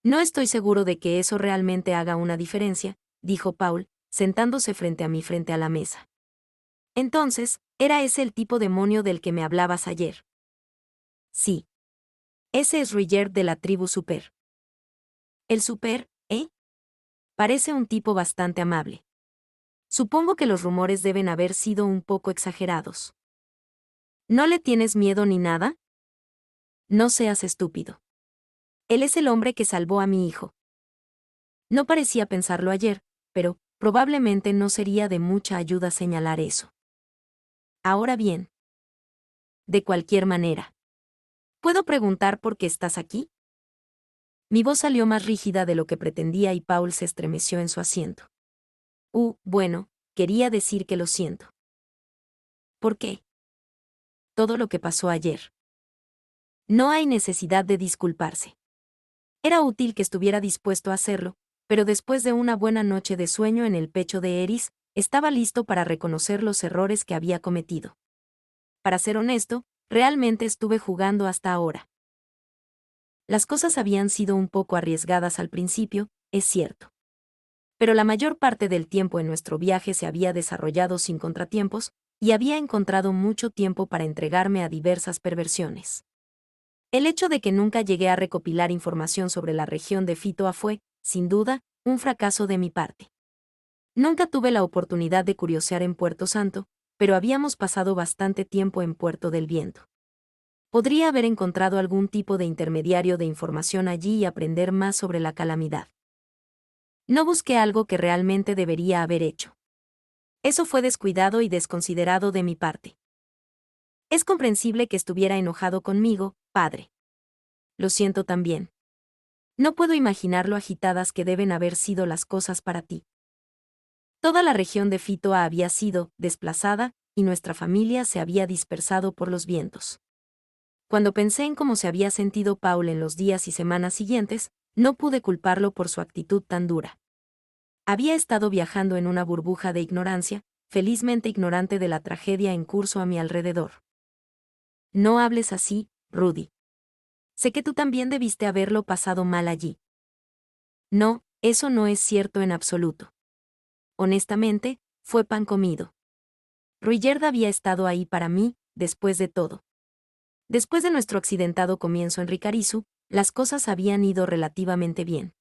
No estoy seguro de que eso realmente haga una diferencia, dijo Paul, sentándose frente a mí frente a la mesa. Entonces, ¿era ese el tipo demonio del que me hablabas ayer? Sí. Ese es Rudyard de la tribu Super. ¿El Super, eh? Parece un tipo bastante amable. Supongo que los rumores deben haber sido un poco exagerados. ¿No le tienes miedo ni nada? No seas estúpido. Él es el hombre que salvó a mi hijo. No parecía pensarlo ayer, pero probablemente no sería de mucha ayuda señalar eso. Ahora bien. De cualquier manera. ¿Puedo preguntar por qué estás aquí? Mi voz salió más rígida de lo que pretendía y Paul se estremeció en su asiento. Bueno, quería decir que lo siento. ¿Por qué? Todo lo que pasó ayer. No hay necesidad de disculparse. Era útil que estuviera dispuesto a hacerlo, pero después de una buena noche de sueño en el pecho de Eris, estaba listo para reconocer los errores que había cometido. Para ser honesto, realmente estuve jugando hasta ahora. Las cosas habían sido un poco arriesgadas al principio, es cierto. Pero la mayor parte del tiempo en nuestro viaje se había desarrollado sin contratiempos, y había encontrado mucho tiempo para entregarme a diversas perversiones. El hecho de que nunca llegué a recopilar información sobre la región de Fitoa fue, sin duda, un fracaso de mi parte. Nunca tuve la oportunidad de curiosear en Puerto Santo, pero habíamos pasado bastante tiempo en Puerto del Viento. Podría haber encontrado algún tipo de intermediario de información allí y aprender más sobre la calamidad. No busqué algo que realmente debería haber hecho. Eso fue descuidado y desconsiderado de mi parte. Es comprensible que estuviera enojado conmigo, padre. Lo siento también. No puedo imaginar lo agitadas que deben haber sido las cosas para ti. Toda la región de Fitoa había sido desplazada, y nuestra familia se había dispersado por los vientos. Cuando pensé en cómo se había sentido Paul en los días y semanas siguientes, no pude culparlo por su actitud tan dura. Había estado viajando en una burbuja de ignorancia, felizmente ignorante de la tragedia en curso a mi alrededor. No hables así, Rudy. Sé que tú también debiste haberlo pasado mal allí. No, eso no es cierto en absoluto. Honestamente, fue pan comido. Rudyard había estado ahí para mí, después de todo. Después de nuestro accidentado comienzo en Ricarizu, las cosas habían ido relativamente bien.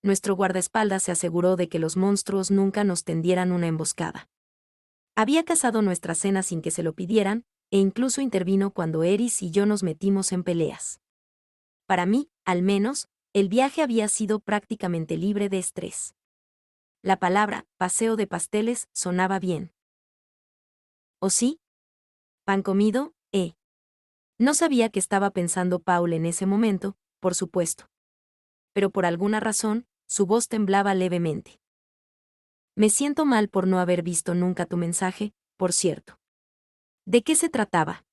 Nuestro guardaespaldas se aseguró de que los monstruos nunca nos tendieran una emboscada. Había cazado nuestra cena sin que se lo pidieran, e incluso intervino cuando Eris y yo nos metimos en peleas. Para mí, al menos, el viaje había sido prácticamente libre de estrés. La palabra paseo de pasteles sonaba bien. ¿O sí? ¿Pan comido? No sabía qué estaba pensando Paul en ese momento, por supuesto. Pero por alguna razón, su voz temblaba levemente. Me siento mal por no haber visto nunca tu mensaje, por cierto. ¿De qué se trataba?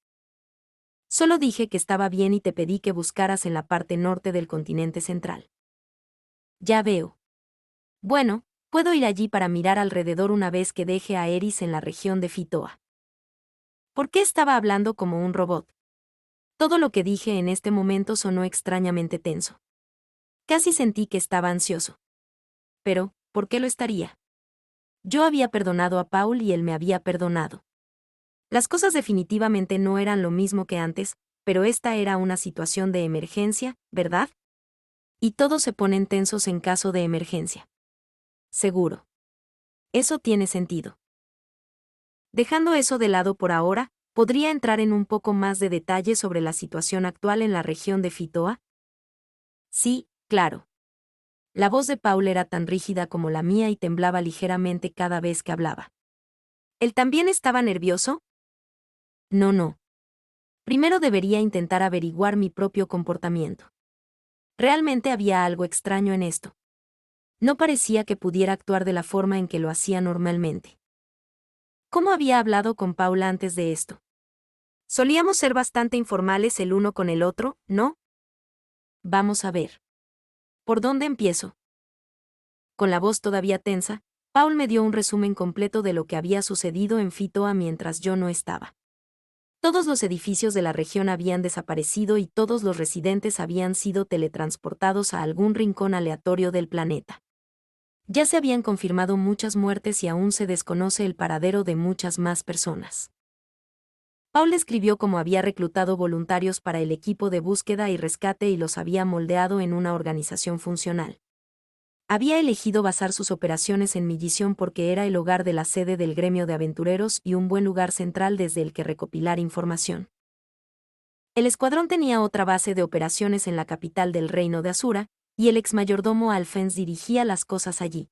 Solo dije que estaba bien y te pedí que buscaras en la parte norte del continente central. Ya veo. Bueno, puedo ir allí para mirar alrededor una vez que deje a Eris en la región de Fitoa. ¿Por qué estaba hablando como un robot? Todo lo que dije en este momento sonó extrañamente tenso. Casi sentí que estaba ansioso. Pero, ¿por qué lo estaría? Yo había perdonado a Paul y él me había perdonado. Las cosas definitivamente no eran lo mismo que antes, pero esta era una situación de emergencia, ¿verdad? Y todos se ponen tensos en caso de emergencia. Seguro. Eso tiene sentido. Dejando eso de lado por ahora, ¿podría entrar en un poco más de detalle sobre la situación actual en la región de Fitoa? Sí, claro. La voz de Paul era tan rígida como la mía y temblaba ligeramente cada vez que hablaba. ¿Él también estaba nervioso? No, no. Primero debería intentar averiguar mi propio comportamiento. Realmente había algo extraño en esto. No parecía que pudiera actuar de la forma en que lo hacía normalmente. ¿Cómo había hablado con Paul antes de esto? Solíamos ser bastante informales el uno con el otro, ¿no? Vamos a ver. ¿Por dónde empiezo? Con la voz todavía tensa, Paul me dio un resumen completo de lo que había sucedido en Fitoa mientras yo no estaba. Todos los edificios de la región habían desaparecido y todos los residentes habían sido teletransportados a algún rincón aleatorio del planeta. Ya se habían confirmado muchas muertes y aún se desconoce el paradero de muchas más personas. Paul describió cómo había reclutado voluntarios para el equipo de búsqueda y rescate y los había moldeado en una organización funcional. Había elegido basar sus operaciones en Millisión porque era el hogar de la sede del gremio de aventureros y un buen lugar central desde el que recopilar información. El escuadrón tenía otra base de operaciones en la capital del reino de Asura, y el exmayordomo Alphens dirigía las cosas allí.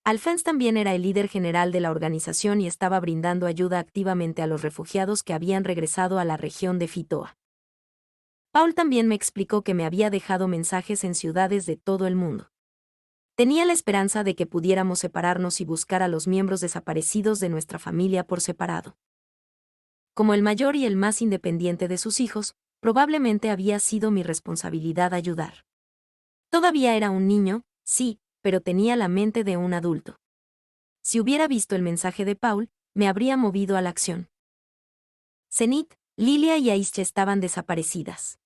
Alphens también era el líder general de la organización y estaba brindando ayuda activamente a los refugiados que habían regresado a la región de Fitoa. Paul también me explicó que me había dejado mensajes en ciudades de todo el mundo. Tenía la esperanza de que pudiéramos separarnos y buscar a los miembros desaparecidos de nuestra familia por separado. Como el mayor y el más independiente de sus hijos, probablemente había sido mi responsabilidad ayudar. Todavía era un niño, sí, pero tenía la mente de un adulto. Si hubiera visto el mensaje de Paul, me habría movido a la acción. Zenith, Lilia y Aisha estaban desaparecidas.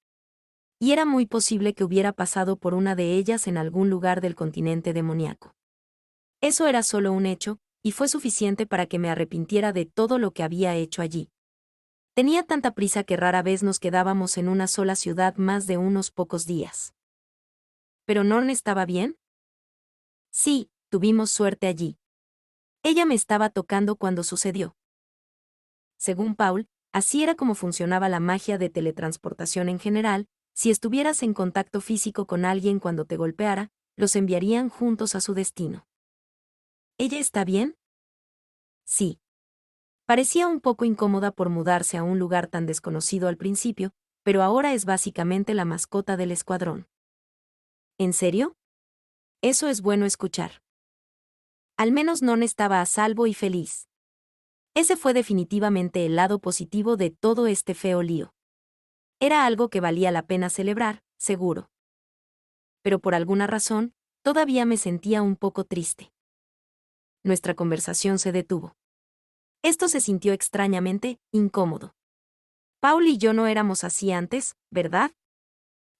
Y era muy posible que hubiera pasado por una de ellas en algún lugar del continente demoníaco. Eso era solo un hecho, y fue suficiente para que me arrepintiera de todo lo que había hecho allí. Tenía tanta prisa que rara vez nos quedábamos en una sola ciudad más de unos pocos días. ¿Pero Norn estaba bien? Sí, tuvimos suerte allí. Ella me estaba tocando cuando sucedió. Según Paul, así era como funcionaba la magia de teletransportación en general. Si estuvieras en contacto físico con alguien cuando te golpeara, los enviarían juntos a su destino. ¿Ella está bien? Sí. Parecía un poco incómoda por mudarse a un lugar tan desconocido al principio, pero ahora es básicamente la mascota del escuadrón. ¿En serio? Eso es bueno escuchar. Al menos Non estaba a salvo y feliz. Ese fue definitivamente el lado positivo de todo este feo lío. Era algo que valía la pena celebrar, seguro. Pero por alguna razón, todavía me sentía un poco triste. Nuestra conversación se detuvo. Esto se sintió extrañamente incómodo. Paul y yo no éramos así antes, ¿verdad?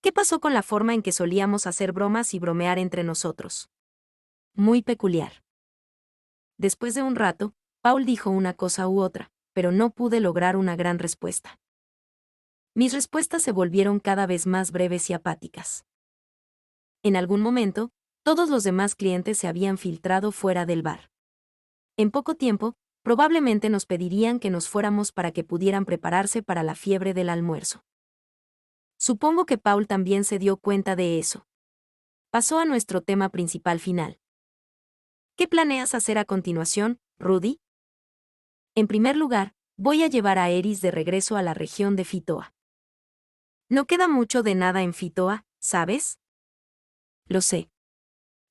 ¿Qué pasó con la forma en que solíamos hacer bromas y bromear entre nosotros? Muy peculiar. Después de un rato, Paul dijo una cosa u otra, pero no pude lograr una gran respuesta. Mis respuestas se volvieron cada vez más breves y apáticas. En algún momento, todos los demás clientes se habían filtrado fuera del bar. En poco tiempo, probablemente nos pedirían que nos fuéramos para que pudieran prepararse para la fiebre del almuerzo. Supongo que Paul también se dio cuenta de eso. Pasó a nuestro tema principal final. ¿Qué planeas hacer a continuación, Rudy? En primer lugar, voy a llevar a Eris de regreso a la región de Fitoa. No queda mucho de nada en Fitoa, ¿sabes? Lo sé.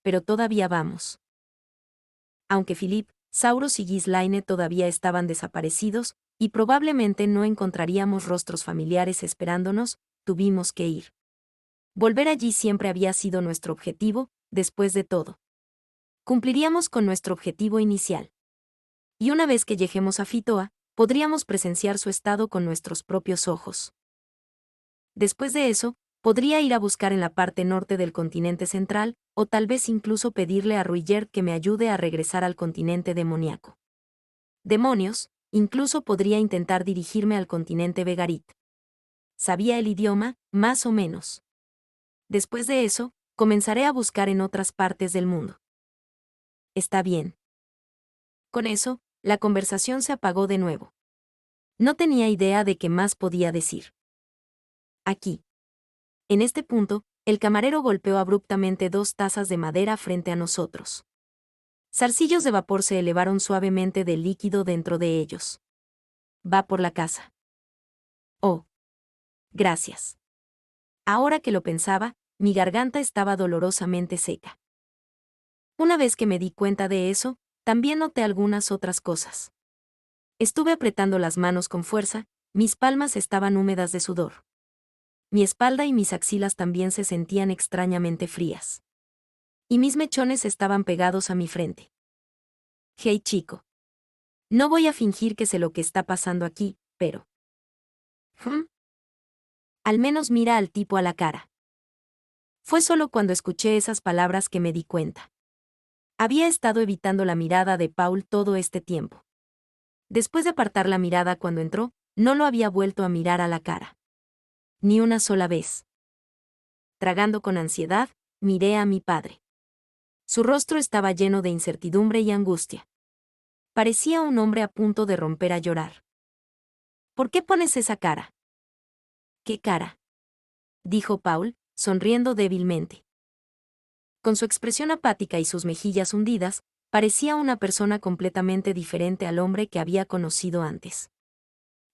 Pero todavía vamos. Aunque Philip, Sauros y Ghislaine todavía estaban desaparecidos, y probablemente no encontraríamos rostros familiares esperándonos, tuvimos que ir. Volver allí siempre había sido nuestro objetivo, después de todo. Cumpliríamos con nuestro objetivo inicial. Y una vez que lleguemos a Fitoa, podríamos presenciar su estado con nuestros propios ojos. Después de eso, podría ir a buscar en la parte norte del continente central, o tal vez incluso pedirle a Ruigert que me ayude a regresar al continente demoníaco. Demonios, incluso podría intentar dirigirme al continente Vegarit. Sabía el idioma, más o menos. Después de eso, comenzaré a buscar en otras partes del mundo. Está bien. Con eso, la conversación se apagó de nuevo. No tenía idea de qué más podía decir. Aquí. En este punto, el camarero golpeó abruptamente 2 tazas de madera frente a nosotros. Zarcillos de vapor se elevaron suavemente del líquido dentro de ellos. Va por la casa. Oh. Gracias. Ahora que lo pensaba, mi garganta estaba dolorosamente seca. Una vez que me di cuenta de eso, también noté algunas otras cosas. Estuve apretando las manos con fuerza, mis palmas estaban húmedas de sudor. Mi espalda y mis axilas también se sentían extrañamente frías. Y mis mechones estaban pegados a mi frente. Hey chico. No voy a fingir que sé lo que está pasando aquí, pero... Al menos mira al tipo a la cara. Fue solo cuando escuché esas palabras que me di cuenta. Había estado evitando la mirada de Paul todo este tiempo. Después de apartar la mirada cuando entró, no lo había vuelto a mirar a la cara. Ni una sola vez. Tragando con ansiedad, miré a mi padre. Su rostro estaba lleno de incertidumbre y angustia. Parecía un hombre a punto de romper a llorar. ¿Por qué pones esa cara? ¿Qué cara? Dijo Paul, sonriendo débilmente. Con su expresión apática y sus mejillas hundidas, parecía una persona completamente diferente al hombre que había conocido antes.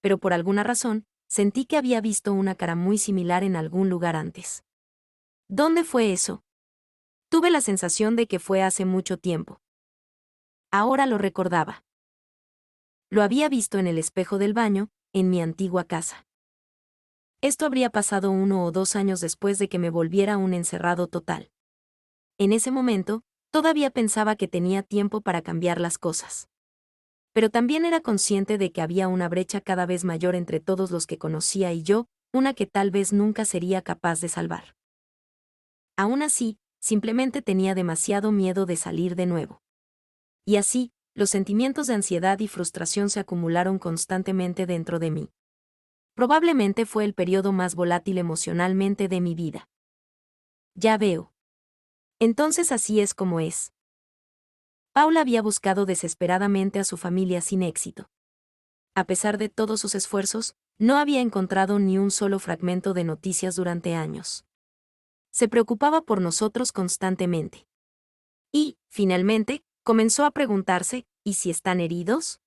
Pero por alguna razón, sentí que había visto una cara muy similar en algún lugar antes. ¿Dónde fue eso? Tuve la sensación de que fue hace mucho tiempo. Ahora lo recordaba. Lo había visto en el espejo del baño, en mi antigua casa. Esto habría pasado 1 o 2 años después de que me volviera un encerrado total. En ese momento, todavía pensaba que tenía tiempo para cambiar las cosas. Pero también era consciente de que había una brecha cada vez mayor entre todos los que conocía y yo, una que tal vez nunca sería capaz de salvar. Aún así, simplemente tenía demasiado miedo de salir de nuevo. Y así, los sentimientos de ansiedad y frustración se acumularon constantemente dentro de mí. Probablemente fue el periodo más volátil emocionalmente de mi vida. Ya veo. Entonces así es como es. Paula había buscado desesperadamente a su familia sin éxito. A pesar de todos sus esfuerzos, no había encontrado ni un solo fragmento de noticias durante años. Se preocupaba por nosotros constantemente. Y, finalmente, comenzó a preguntarse, ¿y si están heridos?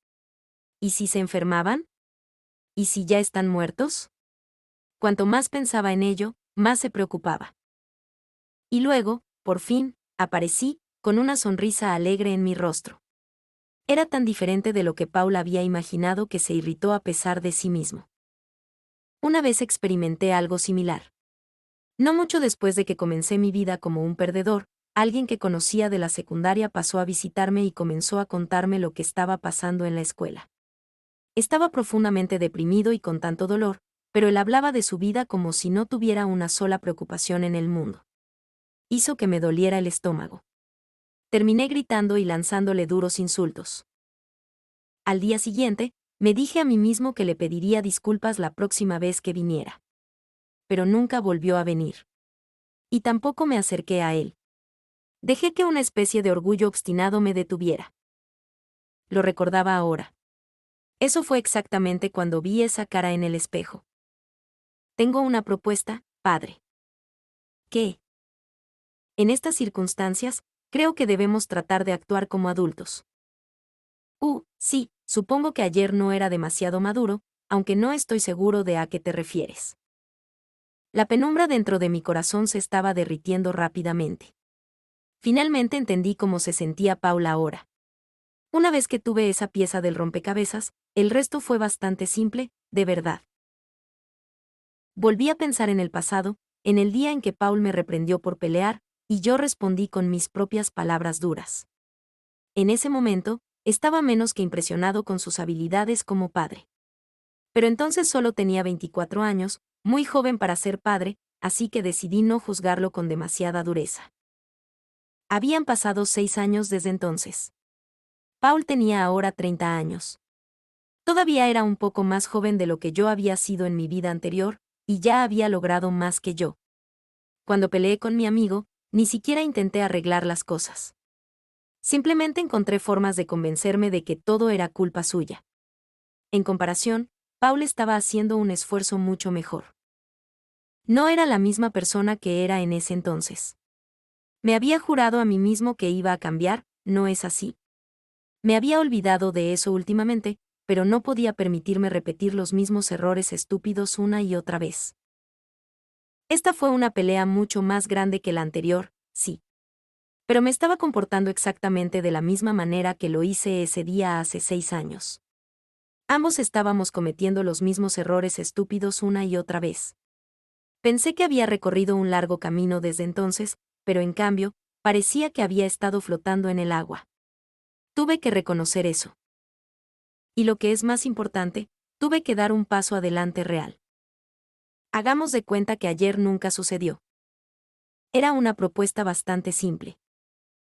¿Y si se enfermaban? ¿Y si ya están muertos? Cuanto más pensaba en ello, más se preocupaba. Y luego, por fin, aparecí, con una sonrisa alegre en mi rostro. Era tan diferente de lo que Paul había imaginado que se irritó a pesar de sí mismo. Una vez experimenté algo similar. No mucho después de que comencé mi vida como un perdedor, alguien que conocía de la secundaria pasó a visitarme y comenzó a contarme lo que estaba pasando en la escuela. Estaba profundamente deprimido y con tanto dolor, pero él hablaba de su vida como si no tuviera una sola preocupación en el mundo. Hizo que me doliera el estómago. Terminé gritando y lanzándole duros insultos. Al día siguiente, me dije a mí mismo que le pediría disculpas la próxima vez que viniera. Pero nunca volvió a venir. Y tampoco me acerqué a él. Dejé que una especie de orgullo obstinado me detuviera. Lo recordaba ahora. Eso fue exactamente cuando vi esa cara en el espejo. Tengo una propuesta, padre. ¿Qué? En estas circunstancias, creo que debemos tratar de actuar como adultos. Sí, supongo que ayer no era demasiado maduro, aunque no estoy seguro de a qué te refieres. La penumbra dentro de mi corazón se estaba derritiendo rápidamente. Finalmente entendí cómo se sentía Paula ahora. Una vez que tuve esa pieza del rompecabezas, el resto fue bastante simple, de verdad. Volví a pensar en el pasado, en el día en que Paul me reprendió por pelear, y yo respondí con mis propias palabras duras. En ese momento, estaba menos que impresionado con sus habilidades como padre. Pero entonces solo tenía 24 años, muy joven para ser padre, así que decidí no juzgarlo con demasiada dureza. Habían pasado 6 años desde entonces. Paul tenía ahora 30 años. Todavía era un poco más joven de lo que yo había sido en mi vida anterior, y ya había logrado más que yo. Cuando peleé con mi amigo, ni siquiera intenté arreglar las cosas. Simplemente encontré formas de convencerme de que todo era culpa suya. En comparación, Paul estaba haciendo un esfuerzo mucho mejor. No era la misma persona que era en ese entonces. Me había jurado a mí mismo que iba a cambiar, ¿no es así? Me había olvidado de eso últimamente, pero no podía permitirme repetir los mismos errores estúpidos una y otra vez. Esta fue una pelea mucho más grande que la anterior, sí. Pero me estaba comportando exactamente de la misma manera que lo hice ese día hace 6 años. Ambos estábamos cometiendo los mismos errores estúpidos una y otra vez. Pensé que había recorrido un largo camino desde entonces, pero en cambio, parecía que había estado flotando en el agua. Tuve que reconocer eso. Y lo que es más importante, tuve que dar un paso adelante real. Hagamos de cuenta que ayer nunca sucedió. Era una propuesta bastante simple.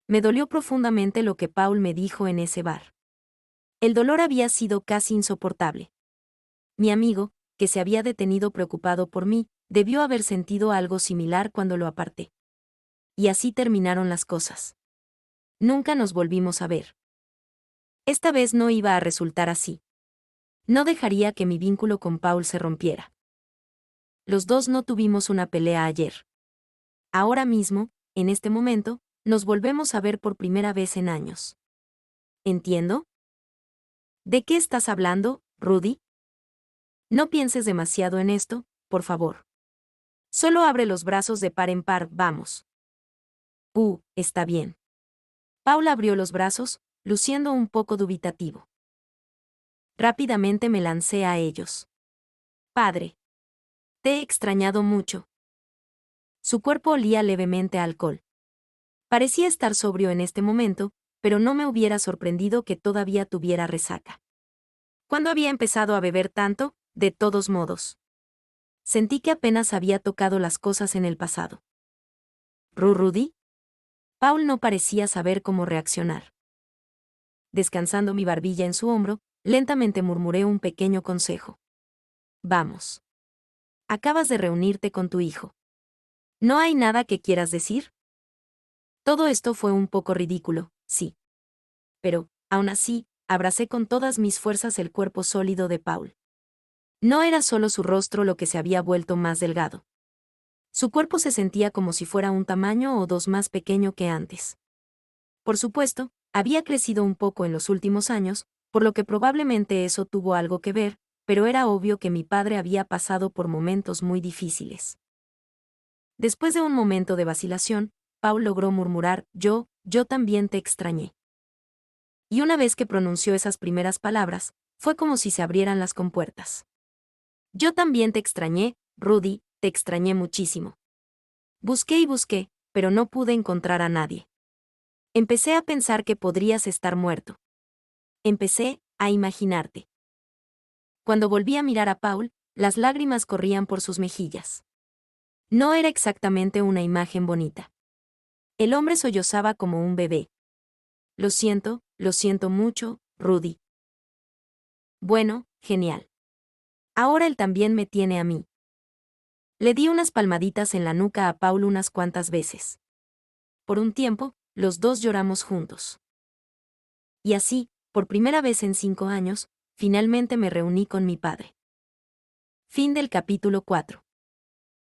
Me dolió profundamente lo que Paul me dijo en ese bar. El dolor había sido casi insoportable. Mi amigo, que se había detenido preocupado por mí, debió haber sentido algo similar cuando lo aparté. Y así terminaron las cosas. Nunca nos volvimos a ver. Esta vez no iba a resultar así. No dejaría que mi vínculo con Paul se rompiera. Los dos no tuvimos una pelea ayer. Ahora mismo, en este momento, nos volvemos a ver por primera vez en años. ¿Entiendo? ¿De qué estás hablando, Rudy? No pienses demasiado en esto, por favor. Solo abre los brazos de par en par, vamos. Está bien. Paul abrió los brazos, luciendo un poco dubitativo. Rápidamente me lancé a ellos. Padre. Te he extrañado mucho. Su cuerpo olía levemente a alcohol. Parecía estar sobrio en este momento, pero no me hubiera sorprendido que todavía tuviera resaca. ¿Cuándo había empezado a beber tanto? De todos modos. Sentí que apenas había tocado las cosas en el pasado. ¿Rudy? Paul no parecía saber cómo reaccionar. Descansando mi barbilla en su hombro, lentamente murmuré un pequeño consejo. Vamos. Acabas de reunirte con tu hijo. ¿No hay nada que quieras decir? Todo esto fue un poco ridículo, sí. Pero, aún así, abracé con todas mis fuerzas el cuerpo sólido de Paul. No era solo su rostro lo que se había vuelto más delgado. Su cuerpo se sentía como si fuera un tamaño o dos más pequeño que antes. Por supuesto, había crecido un poco en los últimos años, por lo que probablemente eso tuvo algo que ver, pero era obvio que mi padre había pasado por momentos muy difíciles. Después de un momento de vacilación, Paul logró murmurar, yo también te extrañé. Y una vez que pronunció esas primeras palabras, fue como si se abrieran las compuertas. Yo también te extrañé, Rudy, te extrañé muchísimo. Busqué y busqué, pero no pude encontrar a nadie. Empecé a pensar que podrías estar muerto. Empecé a imaginarte. Cuando volví a mirar a Paul, las lágrimas corrían por sus mejillas. No era exactamente una imagen bonita. El hombre sollozaba como un bebé. Lo siento mucho, Rudy. Bueno, genial. Ahora él también me tiene a mí. Le di unas palmaditas en la nuca a Paul unas cuantas veces. Por un tiempo, los dos lloramos juntos. Y así, por primera vez en 5 años, finalmente me reuní con mi padre. Fin del capítulo 4.